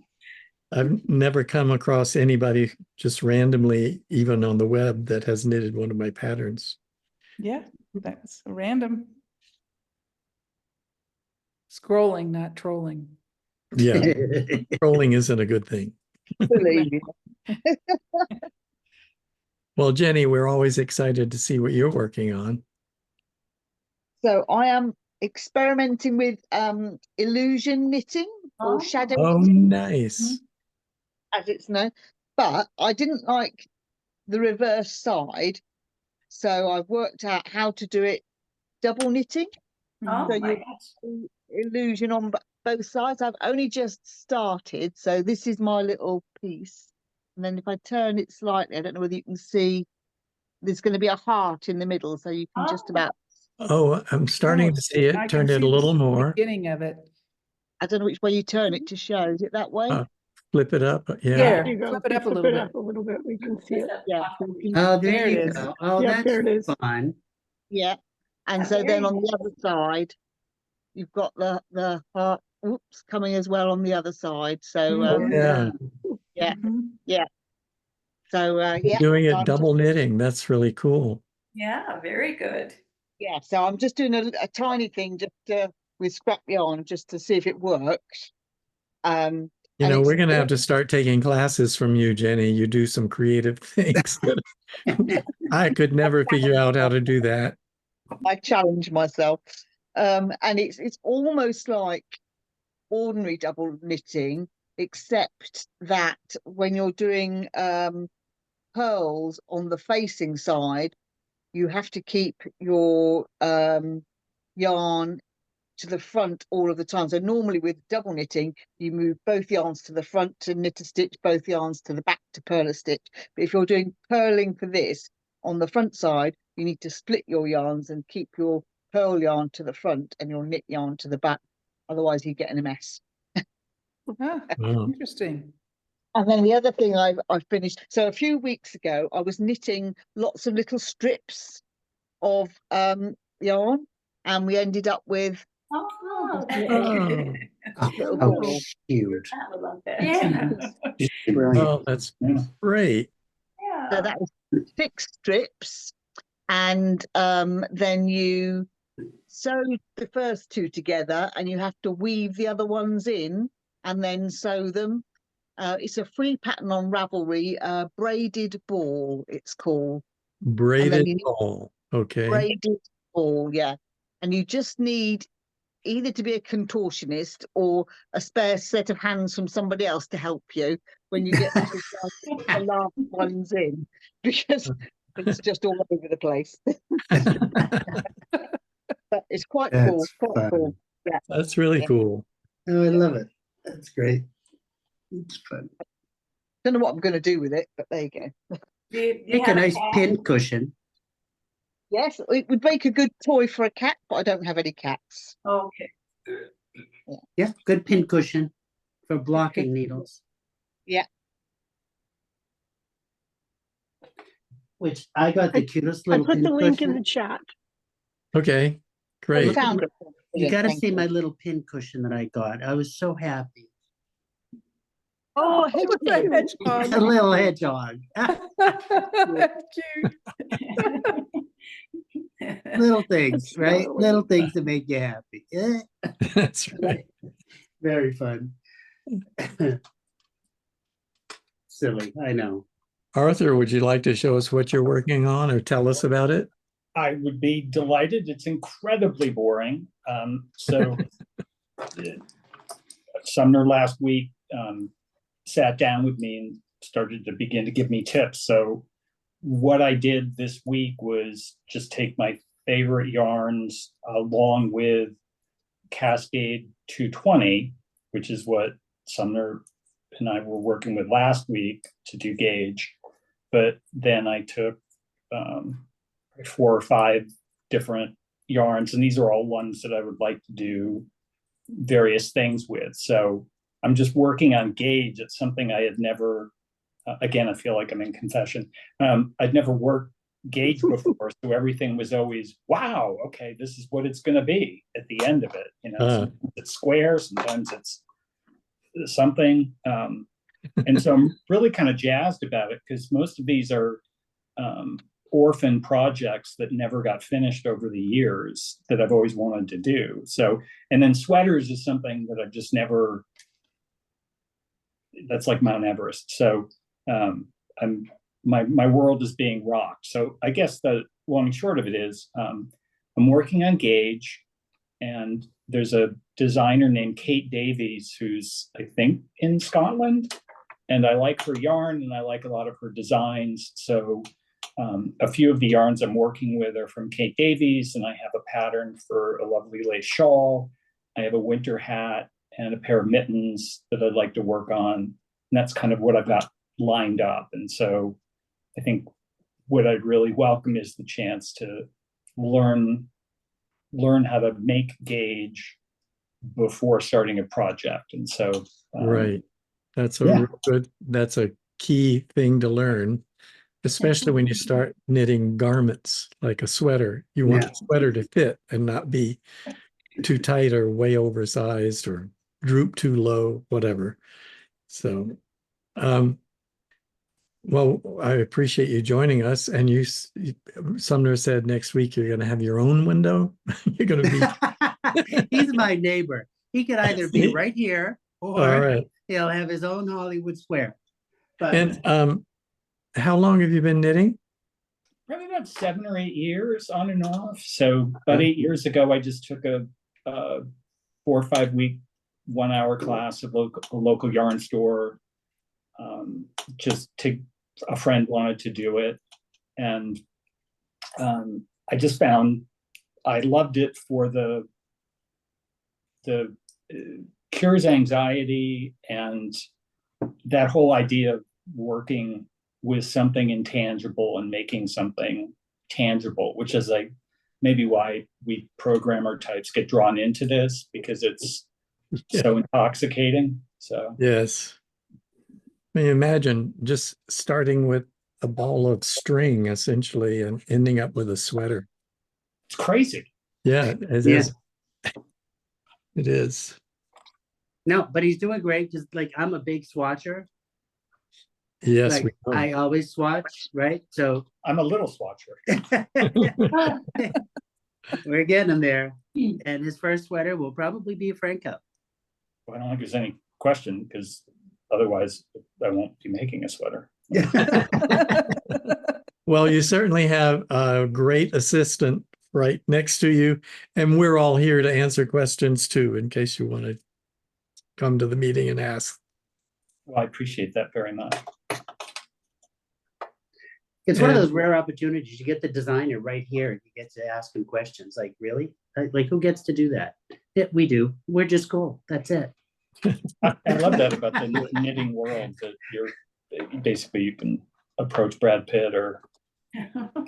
A: I've never come across anybody just randomly, even on the web, that has knitted one of my patterns.
E: Yeah, that's random. Scrolling, not trolling.
A: Yeah, trolling isn't a good thing.
H: Believe me.
A: Well, Jenny, we're always excited to see what you're working on.
H: So I am experimenting with illusion knitting or shadow
A: Oh,
H: knitting,
A: nice.
H: as it's known. But I didn't like the reverse side, so I've worked out how to do it double knitting.
F: Oh
H: So
F: my
H: you
F: gosh.
H: illusion on both sides. I've only just started, so this is my little piece. And then if I turn it slightly, I don't know whether you can see, there's going to be a heart in the middle, so you can just
F: Oh.
H: about,
A: Oh, I'm starting to see
E: I
A: it.
E: can
A: Turn it
E: see
A: a little
E: the
A: more.
E: beginning of it.
H: I don't know which way you turn it to show. Is it that way?
A: Flip it up. Yeah.
E: There,
D: There you go.
E: flip it up a
D: Flip
E: little
D: it
E: bit.
D: up a little bit. We can see it.
H: Yeah. So you can-
B: Oh, there
E: There it
B: you
E: is.
B: go. Oh,
D: Yep,
B: that's
D: there it is.
B: fun.
H: yeah. And
F: Yeah,
H: so then
F: very
H: on the other side, you've got the heart, whoops, coming as well on the other side. So
A: Oh, yeah.
H: yeah.
E: Mhm.
H: So
A: You're
H: yeah.
A: doing
H: So
A: it
H: I'm
A: double knitting. That's really cool.
F: Yeah, very good.
H: Yeah, so I'm just doing a tiny thing just with scrap yarn just to see if it works.
A: You
H: And
A: know,
H: it's
A: we're going to have to start taking classes from you, Jenny. You do some creative things. I could never figure out how to do that.
H: I challenge myself. And it's almost like ordinary double knitting, except that when you're doing pearls on the facing side, you have to keep your yarn to the front all of the time. So normally with double knitting, you move both yarns to the front to knit a stitch, both yarns to the back to purl a stitch. But if you're doing purling for this, on the front side, you need to split your yarns and keep your purl yarn to the front and your knit yarn to the back. Otherwise, you get in a mess.
E: Ah,
A: Wow.
E: interesting.
H: And then the other thing I've finished. So a few weeks ago, I was knitting lots of little strips of yarn, and we ended up with
F: Oh,
A: Oh,
H: little
B: Oh,
H: balls.
B: cute.
F: I would love that.
G: Yeah.
B: Brilliant.
A: oh, that's
C: Yeah.
A: great.
H: So
F: Yeah.
H: that was 6 strips, and then you sew the first 2 together, and you have to weave the other ones in, and then sew them. It's a free pattern on Ravelry, Braided Ball, it's called.
A: Braided
H: you-
A: ball. Okay.
H: Braided Ball, yeah. And you just need either to be a contortionist or a spare set of hands from somebody else to help you when you get to the last ones in, because it's just all over the place. But it's quite cool.
B: That's
H: Quite
B: fun.
H: cool. Yeah.
A: That's really
H: Yeah.
A: cool.
B: Oh, I love it. That's great. It's fun.
H: Don't know what I'm going to do with it, but there you go.
F: Do you
B: Make a
F: have
B: nice
F: cat?
B: pin cushion.
H: Yes, it would make a good toy for a cat, but I don't have any cats.
F: Okay.
B: Yeah, good pin cushion for blocking needles.
H: Yeah.
B: Which I got the cutest
D: I
B: little
D: put
B: pin
D: the link in
B: cushion.
D: the chat.
A: Okay,
H: I
A: great.
H: found it.
B: You got to
H: Thank
B: see
H: you.
B: my little pin cushion that I got. I was so happy.
H: Oh,
E: It was a hedgehog.
B: A little hedgehog.
E: That's cute.
B: Little things,
D: That's
B: right?
D: darling.
B: Little things that make you happy. Yeah,
A: That's right.
B: very fun. Silly, I know.
A: Arthur, would you like to show us what you're working on or tell us about it?
C: I would be delighted. It's incredibly boring. So Sumner last week sat down with me and started to begin to give me tips. So what I did this week was just take my favorite yarns along with Cascade 220, which is what Sumner and I were working with last week to do gauge. But then I took 4 or 5 different yarns, and these are all ones that I would like to do various things with. So I'm just working on gauge. It's something I had never, again, I feel like I'm in confession. I'd never worked gauge before, so everything was always, wow, okay, this is what it's going to be at the end of it. You know, sometimes it's square, sometimes it's something. And so I'm really kind of jazzed about it because most of these are orphan projects that never got finished over the years that I've always wanted to do. So, and then sweaters is something that I've just never, that's like Mount Everest. So my world is being rocked. So I guess the long and short of it is I'm working on gauge, and there's a designer named Kate Davies who's, I think, in Scotland, and I like her yarn and I like a lot of her designs. So a few of the yarns I'm working with are from Kate Davies, and I have a pattern for a lovely lace shawl. I have a winter hat and a pair of mittens that I'd like to work on. And that's kind of what I've got lined up. And so I think what I'd really welcome is the chance to learn how to make gauge before starting a project. And so
A: Right. That's a
C: Yeah.
A: real good, that's a key thing to learn, especially when you start knitting garments like a sweater. You want
B: Yeah.
A: the sweater to fit and not be too tight or way oversized or droop too low, whatever. So, well, I appreciate you joining us. And Sumner said next week you're going to have your own window. You're going to be.
B: He's my neighbor. He could either be right here
A: All
B: or
A: right.
B: he'll have his own Hollywood Square. But
A: And how long have you been knitting?
C: probably about 7 or 8 years on and off. So about 8 years ago, I just took a 4 or 5 week 1 hour class at a local yarn store. A friend wanted to do it, and I just found I loved it for the cures anxiety and that whole idea of working with something intangible and making something tangible, which is like maybe why we programmer types get drawn into this, because it's so intoxicating. So
A: Yes. I mean, imagine just starting with a ball of string essentially and ending up with a sweater.
C: it's crazy.
A: Yeah, it
B: Yeah.
A: is. It is.
B: No, but he's doing great. Just like I'm a big swatcher.
A: Yes, we
B: Like
A: know.
B: I always swatch, right? So
C: I'm a little swatcher.
B: we're getting him there. And his first sweater will probably be Phrancko.
C: I don't think there's any question, because otherwise I won't be making a sweater.
A: Well, you certainly have a great assistant right next to you, and we're all here to answer questions too, in case you want to come to the meeting and ask.
C: Well, I appreciate that very much.
B: It's one of
A: And-
B: those rare opportunities. You get the designer right here and you get to ask him questions. Like, really? Like, who gets to do that? Yeah, we do. We're just cool. That's it.
C: I love that about the knitting world, that you're basically, you can approach Brad Pitt or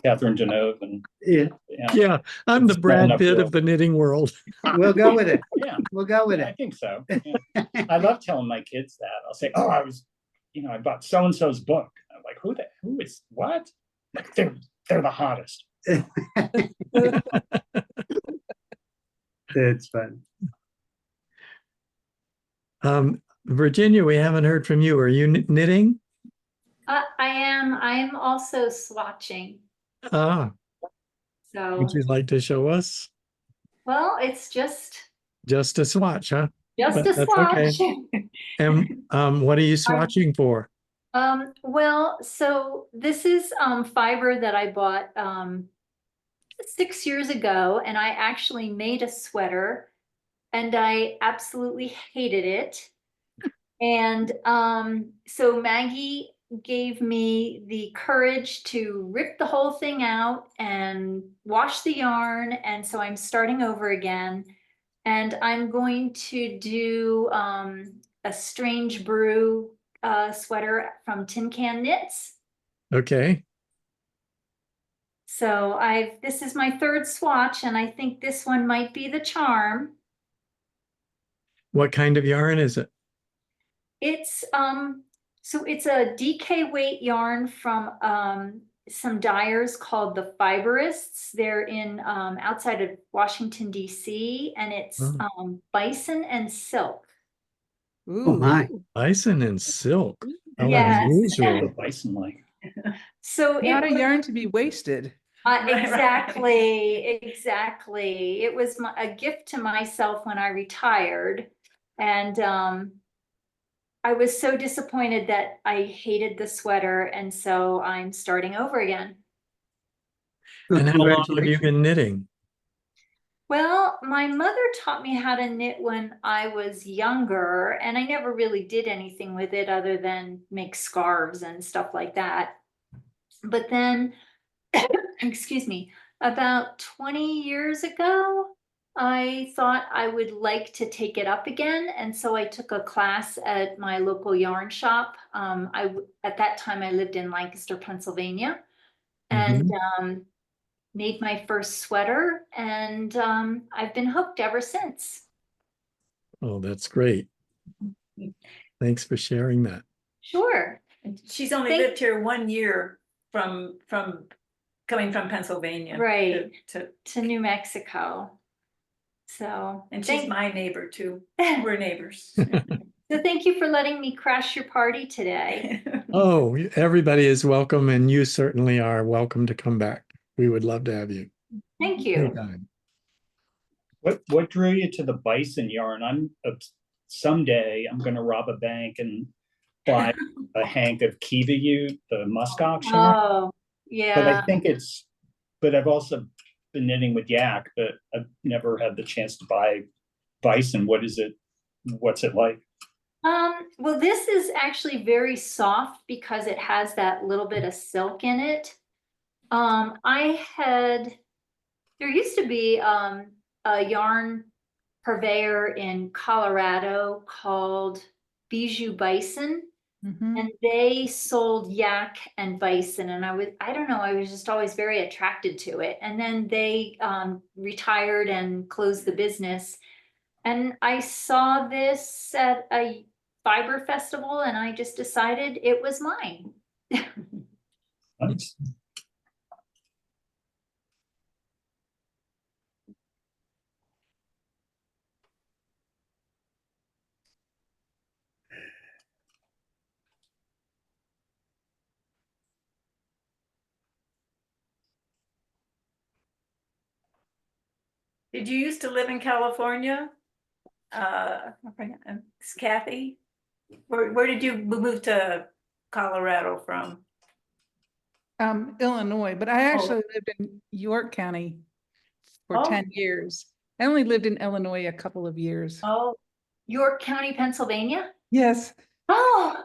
C: Catherine Deneuve and
B: Yeah,
A: Yeah, I'm the
C: It's not
A: Brad
C: enough
A: Pitt
C: world.
A: of the knitting world.
B: we'll go with it.
C: yeah,
B: We'll go with
C: I
B: it.
C: think so. Yeah. I love telling my kids that. I'll say, "Oh, I bought so and so's book." I'm like, "Who is what?" Like, they're the hottest.
B: It's fun.
A: Virginia, we haven't heard from you. Are you knitting?
G: I am. I am also swatching.
A: Ah,
G: So,
A: would you like to show us?
G: well, it's just
A: Just a swatch, huh?
G: a
A: But that's okay.
G: swatch.
A: And what are you swatching for?
G: Well, so this is fiber that I bought 6 years ago, and I actually made a sweater, and I absolutely hated it. And so Maggie gave me the courage to rip the whole thing out and wash the yarn. And so I'm starting over again. And I'm going to do a Strange Brew sweater from Tin Can Knits.
A: Okay.
G: So this is my third swatch, and I think this one might be the charm.
A: What kind of yarn is it?
G: It's so it's a DK weight yarn from some dyers called the Fiberists. They're in outside of Washington, DC, and it's
A: Oh.
G: bison and silk.
B: Oh
E: Ooh,
B: my.
A: Bison and silk. How
G: Yes.
A: unusual.
C: The bison like.
G: So
E: not
G: it
E: a
G: was,
E: yarn to be wasted.
F: Right.
G: exactly. It was a gift to myself when I retired, and I was so disappointed that I hated the sweater, and so I'm starting over again.
B: Well,
A: And how long have you
B: congratulations.
A: been knitting?
G: Well, my mother taught me how to knit when I was younger, and I never really did anything with it other than make scarves and stuff like that. But then, excuse me, about 20 years ago, I thought I would like to take it up again. And so I took a class at my local yarn shop. At that time, I lived in Lancaster, Pennsylvania, and made my first sweater. And I've been hooked ever since.
A: Oh, that's great. Thanks for sharing that.
G: Sure.
F: She's only
G: Thank-
F: lived here 1 year from coming from Pennsylvania.
G: Right.
F: To
G: To New Mexico. So,
F: and she's my neighbor too. We're neighbors.
G: so thank you for letting me crash your party today.
A: Oh, everybody is welcome, and you certainly are welcome to come back. We would love to have you.
G: Thank you.
A: Anytime.
C: What drew you to the bison yarn? Someday I'm going to rob a bank and buy a hank of Kiva Ute, the muskox yarn.
G: Oh,
C: But I
G: yeah.
C: think but I've also been knitting with yak, but I've never had the chance to buy bison. What's it like?
G: Well, this is actually very soft because it has that little bit of silk in it. I had There used to be a yarn purveyor in Colorado called Bijou Bison,
E: Mhm.
G: and they sold yak and bison. And I don't know, I was just always very attracted to it. And then they retired and closed the business. And I saw this at a fiber festival, and I just decided it was mine.
C: Nice.
F: Did you used to live in California? It's Kathy. Where did you move to Colorado from?
E: Illinois, but I actually lived in York County for
F: Oh.
E: 10 years. I only lived in Illinois a couple of years.
G: Oh, York County, Pennsylvania?
E: Yes.
G: Oh,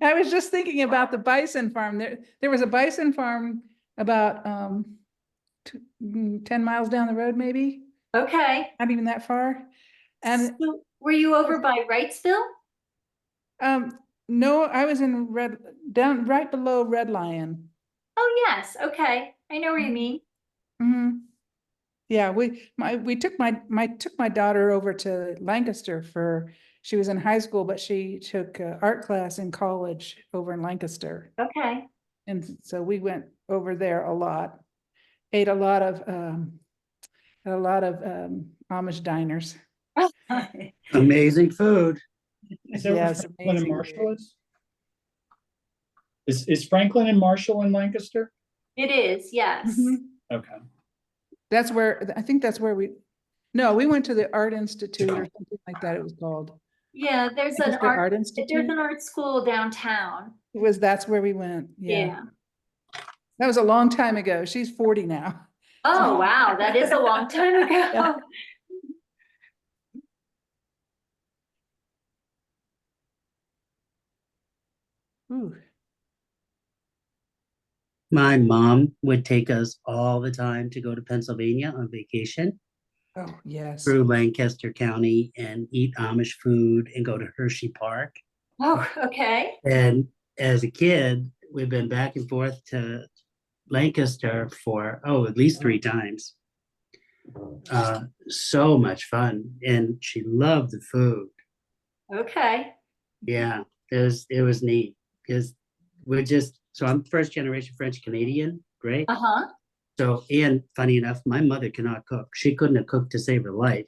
E: I was just thinking about the bison farm. There was a bison farm about 10 miles down the road, maybe,
G: okay.
E: not even that far. And
G: So, were you over by Wrightsville?
E: no, I was in down right below Red Lion.
G: Oh, yes. Okay. I know where you mean.
E: Mhm. Yeah, we took my daughter over to Lancaster she was in high school, but she took art class in college over in Lancaster.
G: Okay.
E: And so we went over there a lot, ate a lot of Amish diners.
B: Amazing food.
C: Is that where
E: Yes,
C: Franklin and
E: amazing.
C: Marshall is Franklin and Marshall in Lancaster?
G: It is, yes.
E: Mhm.
C: Okay.
E: That's where, I think that's where we went to the Art Institute or something like that it was called.
G: Yeah, there's an
E: Lancaster
G: art, there's
E: Institute.
G: an art school downtown.
E: That's where we went. Yeah.
G: Yeah.
E: That was a long time ago. She's 40 now.
G: Oh, wow. That is a long time ago.
E: Yeah. Ooh.
B: My mom would take us all the time to go to Pennsylvania on vacation
E: Oh, yes.
B: through Lancaster County and eat Amish food and go to Hershey Park.
G: Oh, okay.
B: And as a kid, we've been back and forth to Lancaster for, at least 3 times. So much fun. And she loved the food.
G: Okay.
B: Yeah, it was neat because so I'm first generation French Canadian, right?
G: Uh-huh.
B: So, and funny enough, my mother cannot cook. She couldn't have cooked to save her life.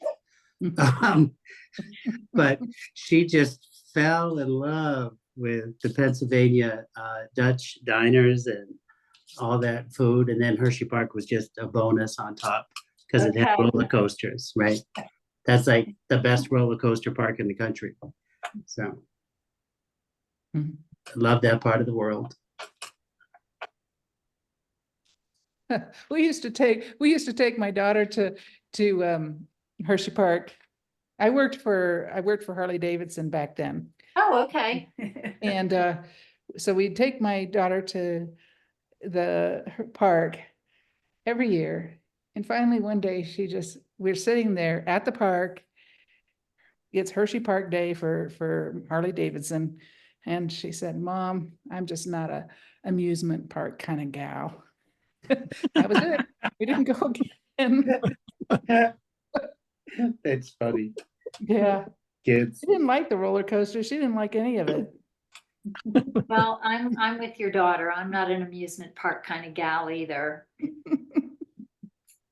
B: But she just fell in love with the Pennsylvania Dutch diners and all that food. And then Hershey Park was just a bonus on top because it had
G: Okay.
B: roller coasters, right? That's like the best roller coaster park in the country. So
E: Mhm.
B: I love that part of the world.
E: We used to take my daughter to Hershey Park. I worked for Harley Davidson back then.
G: Oh, okay.
E: And so we'd take my daughter to the park every year. And finally one day we're sitting there at the park. It's Hershey Park Day for Harley Davidson. And she said, "Mom, I'm just not a amusement park kind of gal." That was it. We didn't go again.
B: It's funny.
E: Yeah.
B: Kids.
E: She didn't like the roller coaster. She didn't like any of it.
G: Well, I'm with your daughter. I'm not an amusement park kind of gal either.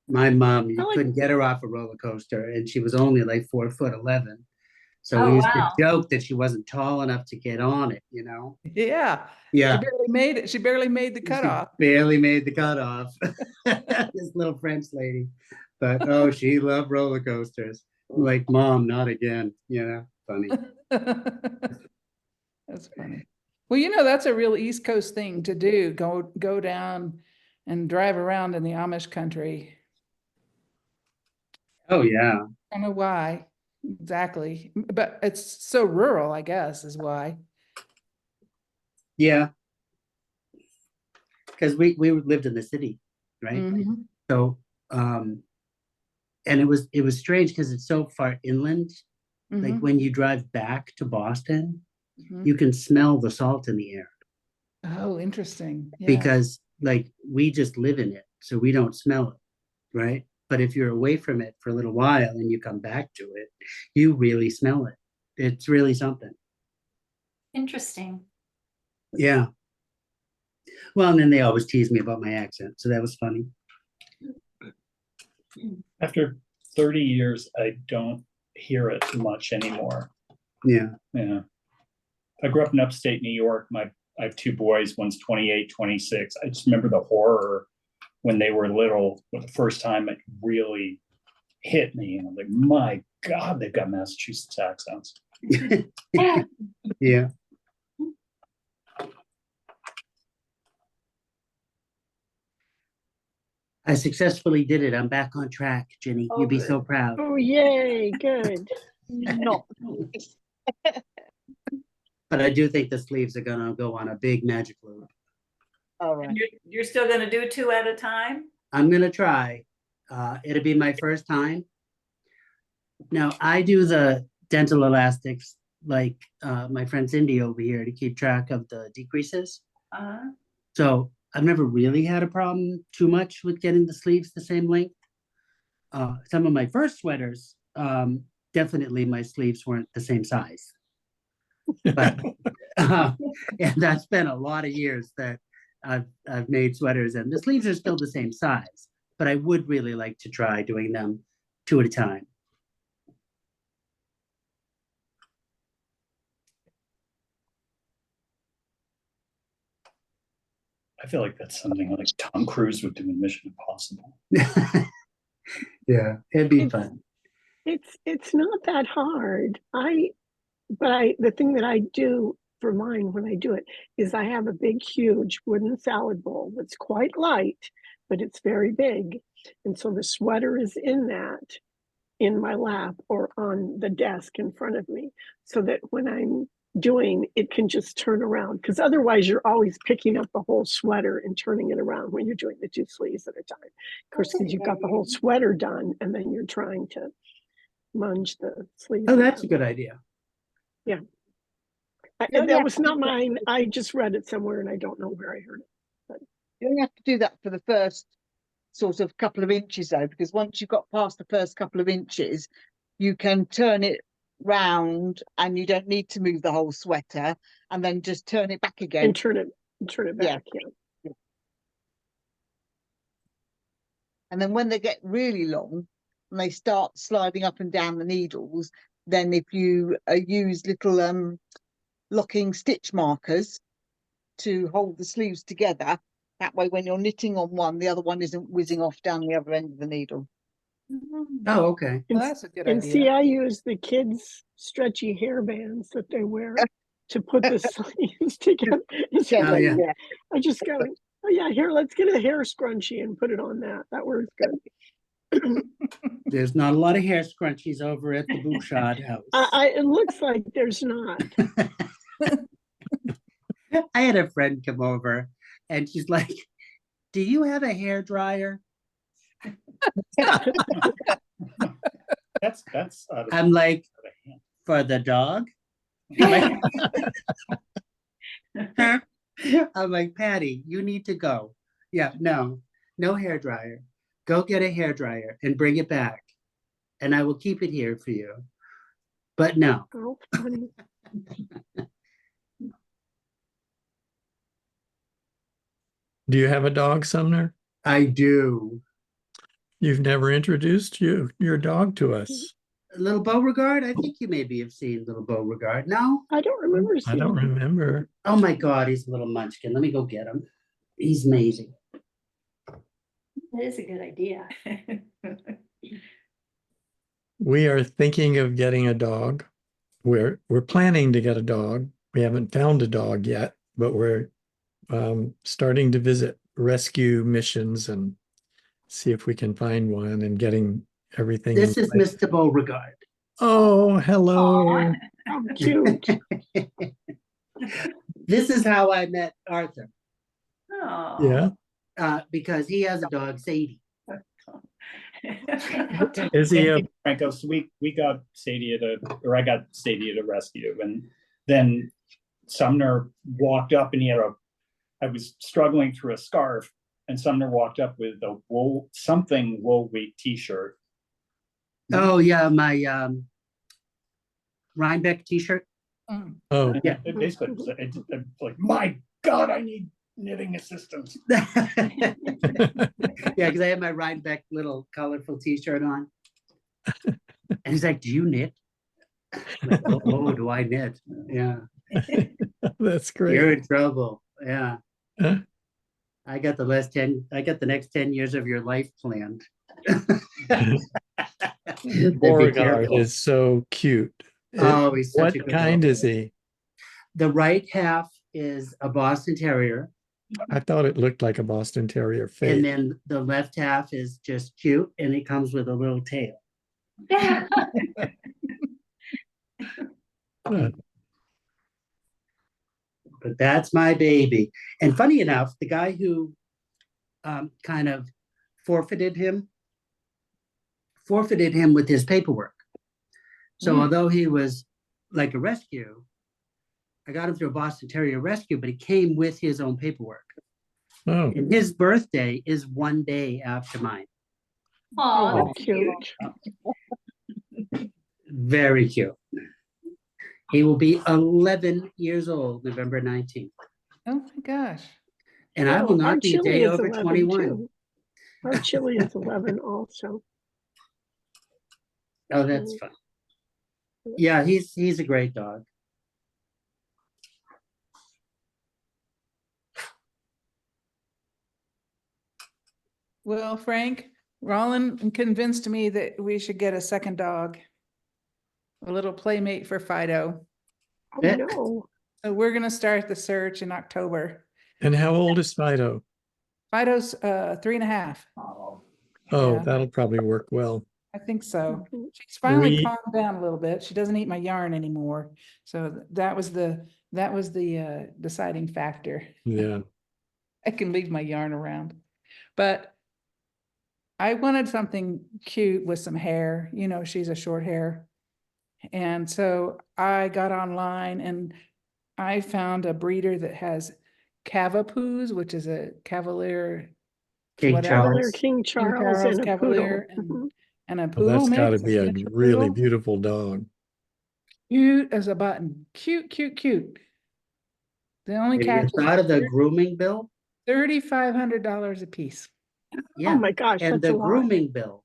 B: My mom, you
D: I like-
B: couldn't get her off a roller coaster, and she was only like 4'11". So
G: Oh,
B: we used
G: wow.
B: to joke that she wasn't tall enough to get on it, you know?
E: Yeah.
B: Yeah.
E: She barely made it. She barely made the
B: She
E: cutoff.
B: barely made the cutoff. This little French lady. But she loved roller coasters. I'm like, Mom, not again. Funny.
E: That's funny. Well, that's a real East Coast thing to do. Go down and drive around in the Amish country.
B: Oh yeah.
E: I don't know why exactly, but it's so rural, I guess, is why.
B: Yeah. Because we lived in the city, right?
E: Mhm.
B: So And it was strange because it's so far inland. Like
E: Mhm,
B: when you drive back to Boston,
E: mhm.
B: you can smell the salt in the air
E: Oh, interesting. Yeah.
B: because like we just live in it, so we don't smell it, right? But if you're away from it for a little while and you come back to it, you really smell it. It's really something.
G: Interesting.
B: Yeah. Well, and then they always tease me about my accent, so that was funny.
C: After 30 years, I don't hear it much anymore.
B: Yeah.
C: Yeah. I grew up in upstate New York. I have two boys, one's 28, 26. I just remember the horror when they were little, the first time it really hit me. And I'm like, my God, they've got Massachusetts accents.
B: Yeah. I successfully did it. I'm back on track, Jenny.
F: Oh,
B: You'd be
F: good.
B: so proud.
D: Oh, yay, good.
H: Not.
B: But I do think the sleeves are gonna go on a big magic loop.
H: All right.
F: And you're still gonna do 2 at a time?
B: I'm gonna try. It'll be my first time. Now I do the dental elastics like my friend Cindy over here to keep track of the decreases.
F: Uh-huh.
B: So I've never really had a problem too much with getting the sleeves the same length. Some of my first sweaters, definitely my sleeves weren't the same size. But and that's been a lot of years that I've made sweaters, and the sleeves are still the same size. But I would really like to try doing them 2 at a time.
C: I feel like that's something like Tom Cruise would do in Mission Impossible.
B: Yeah, it'd be
D: It's-
B: fun.
D: It's not that hard. The thing that I do for mine when I do it is I have a big, huge wooden salad bowl that's quite light, but it's very big. And so the sweater is in that, in my lap or on the desk in front of me, so that when I'm doing, it can just turn around. Because otherwise, you're always picking up the whole sweater and turning it around when you're doing the 2 sleeves at a time. Of course, because you've got the whole sweater done, and then you're trying to munge the sleeves.
B: Oh, that's a
D: around.
B: good idea.
D: Yeah.
H: You only
D: That
H: have
D: was
H: to
D: not
H: do that-
D: mine. I just read it somewhere and I don't know where I heard it.
H: You only have to do that for the first sort of couple of inches though, because once you've got past the first couple of inches, you can turn it round and you don't need to move the whole sweater and then just turn it back again.
D: And turn it
H: Yeah.
D: back. Yeah.
H: And then when they get really long and they start sliding up and down the needles, then if you use little locking stitch markers to hold the sleeves together, that way when you're knitting on one, the other one isn't whizzing off down the other end of the needle.
B: Oh, okay.
D: And,
E: Well, that's a good
D: and see,
E: idea.
D: I use the kids' stretchy hair bands that they wear to put the sleeves together.
B: Oh, yeah.
D: I just go, oh yeah, here, let's get a hair scrunchie and put it on that. That works good.
B: There's not a lot of hair scrunchies over at the Bouchard house.
D: It looks like there's not.
B: I had a friend come over and she's like, do you have a hair dryer?
C: That's out of
B: I'm like,
C: hand.
B: for the dog? I'm like, I'm like, Patty, you need to go. Yeah, no hair dryer. Go get a hair dryer and bring it back. And I will keep it here for you. But no.
D: Oh, funny.
A: Do you have a dog, Sumner?
B: I do.
A: You've never introduced your dog to us.
B: Little Beauregard? I think you maybe have seen Little Beauregard. No?
D: I don't remember
A: I
D: seeing
A: don't
D: him.
A: remember.
B: Oh my God, he's a little munchkin. Let me go get him. He's amazing.
G: That is a good idea.
A: We are thinking of getting a dog. We're planning to get a dog. We haven't found a dog yet, but we're starting to visit rescue missions and see if we can find one and getting everything.
B: This
A: in
B: is
A: place.
B: Mr. Beauregard.
A: Oh, hello.
D: How cute.
B: This is how I met Arthur.
F: Oh.
A: Yeah.
B: Because he has a dog, Sadie.
A: Is he a,
C: Phrancko, so we got Sadie or I got Sadie to rescue, and then Sumner walked up and I was struggling through a scarf, and Sumner walked up with a wool week t-shirt.
B: Oh, yeah, my Rhinebeck t-shirt.
E: Mm.
A: oh,
C: And
B: Yeah.
C: it basically, it's like, my God, I need knitting assistance.
B: Yeah, because I had my Rhinebeck little colorful t-shirt on. And he's like, do you knit? I'm like, oh, do I knit? Yeah,
A: that's
B: you're
A: great.
B: in trouble. Yeah.
A: Huh?
B: I got the next 10 years of your life planned. Be
A: Beauregard
B: careful.
A: is so cute.
B: Oh, he's such
A: What
B: a good
A: kind
B: dog.
A: is he?
B: The right half is a Boston Terrier,
A: I thought it looked like a Boston Terrier
B: and
A: face.
B: then the left half is just cute, and it comes with a little tail.
A: Uh,
B: But that's my baby. And funny enough, the guy who kind of forfeited him with his paperwork. So although he was like a rescue, I got him through a Boston Terrier rescue, but he came with his own paperwork.
A: Oh,
B: And his birthday is one day after mine.
G: Aw,
D: Oh,
G: that's
D: cute.
B: Very cute. He will be 11 years old, November 19th.
E: Oh my gosh.
B: And I will
D: Oh, our
B: not be a
D: Chili
B: day
D: is
B: over
D: 11
B: 21.
D: too. Our Chili is 11 also.
B: Oh, that's fun. Yeah, he's a great dog.
E: Well, Frank, Roland convinced me that we should get a second dog. A little playmate for Fido.
D: Oh,
B: Yeah.
D: no.
E: So we're gonna start the search in October.
A: and how old is Fido?
E: Fido's 3.5.
A: Oh,
E: Yeah.
A: that'll probably work well.
E: I think so.
D: Mhm.
E: She's finally
A: We-
E: calmed down a little bit. She doesn't eat my yarn anymore. So that was the deciding factor.
A: Yeah.
E: I can leave my yarn around. But I wanted something cute with some hair. You know, she's a short hair. And so I got online and I found a breeder that has Cavapoos, which is a Cavalier,
B: King
E: whatever.
B: Charles.
D: Cavalier King Charles and a
E: Cavalier,
D: poodle. Mhm.
E: and a
A: Well,
E: poodle
A: that's got to
E: mix,
A: be a
E: miniature
A: really
E: poodle.
A: beautiful dog.
E: Cute as a button. Cute, cute, cute. The only
B: Have
E: catch
B: you thought of the grooming bill?
E: $3,500 a piece.
D: Oh
B: Yeah,
D: my gosh,
B: and
D: that's a
B: the
D: lot.
B: grooming bill.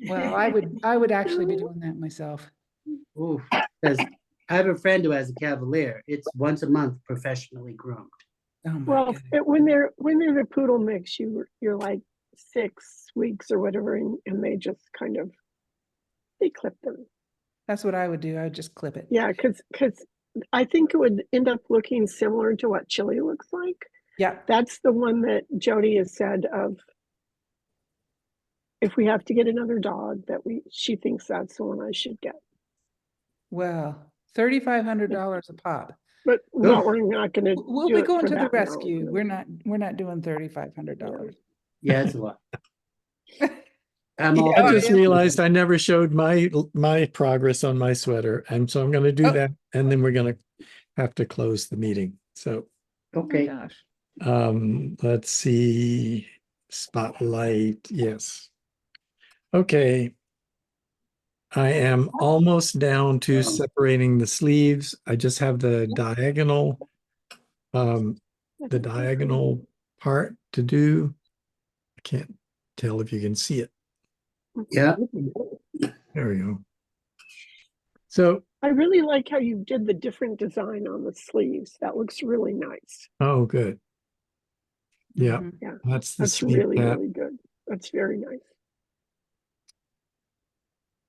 E: Well, I would actually be doing that myself.
B: Ooh, because I have a friend who has a Cavalier. It's once a month professionally groomed.
E: Oh my
D: Well,
E: God.
D: when they're the poodle mix, you're like 6 weeks or whatever, and they just kind of they clip them.
E: That's what I would do. I would just clip it.
D: Yeah, because I think it would end up looking similar to what Chili looks like.
E: Yeah.
D: That's the one that Jody has said of if we have to get another dog she thinks that's the one I should get.
E: Well, $3,500 a pop.
D: But no, we're not going to.
E: We'll be going to the rescue. We're not doing $3,500.
B: Yeah, it's a lot. I'm all
A: I
B: for
A: just
B: it.
A: realized I never showed my progress on my sweater, and so I'm going to do
E: Oh.
A: that, and then we're going to have to close the meeting. So,
E: Oh my
B: Okay,
E: gosh.
A: let's see, spotlight. Yes. Okay. I am almost down to
B: Wow.
A: separating the sleeves. I just have the diagonal part to do. I can't tell if you can see it.
B: yeah,
A: There we go. So,
D: I really like how you did the different design on the sleeves. That looks really nice.
A: oh, good. Yeah,
E: Mhm.
D: Yeah,
A: that's the
D: that's
A: sleeve
D: really,
A: cap.
D: really good. That's very nice.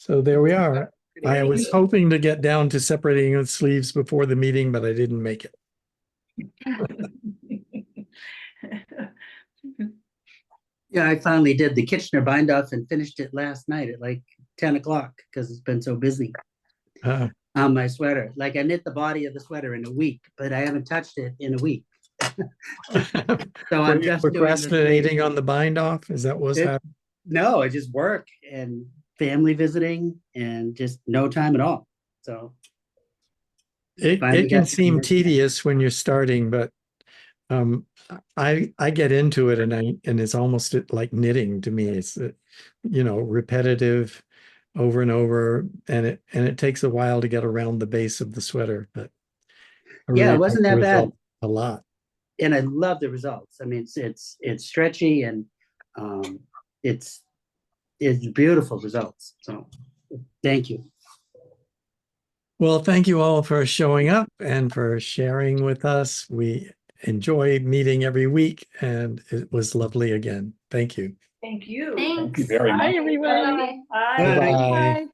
A: So there we are. I was hoping to get down to separating the sleeves before the meeting, but I didn't make it.
B: yeah. I finally did the Kitchener bind off and finished it last night at like 10 o'clock because it's been so busy
A: Uh,
B: on my sweater. Like I knit the body of the sweater in a week, but I haven't touched it in a week. So
A: were
B: I'm
A: you
B: just doing the
A: procrastinating
B: sleeves.
A: on the bind off? Is that what's
B: It-
A: happening?
B: No, I just work and family visiting and just no time at all. So finally
A: It can
B: got
A: seem
B: time.
A: tedious when you're starting, but I get into it and it's almost like knitting to me. It's repetitive over and over, and it takes a while to get around the base of the sweater, but I
B: Yeah,
A: really
B: it wasn't
A: like the
B: that bad.
A: result a lot.
B: And I love the results. I mean, it's stretchy and um, it's beautiful results. So thank you.
A: Well, thank you all for showing up and for sharing with us. We enjoy meeting every week, and it was lovely again. Thank you.
F: Thank you.
C: Thank you
G: Thanks.
C: very much.
D: Hi, everyone.
G: Bye.
F: Bye.
B: Bye.
A: Bye-bye.
E: Bye.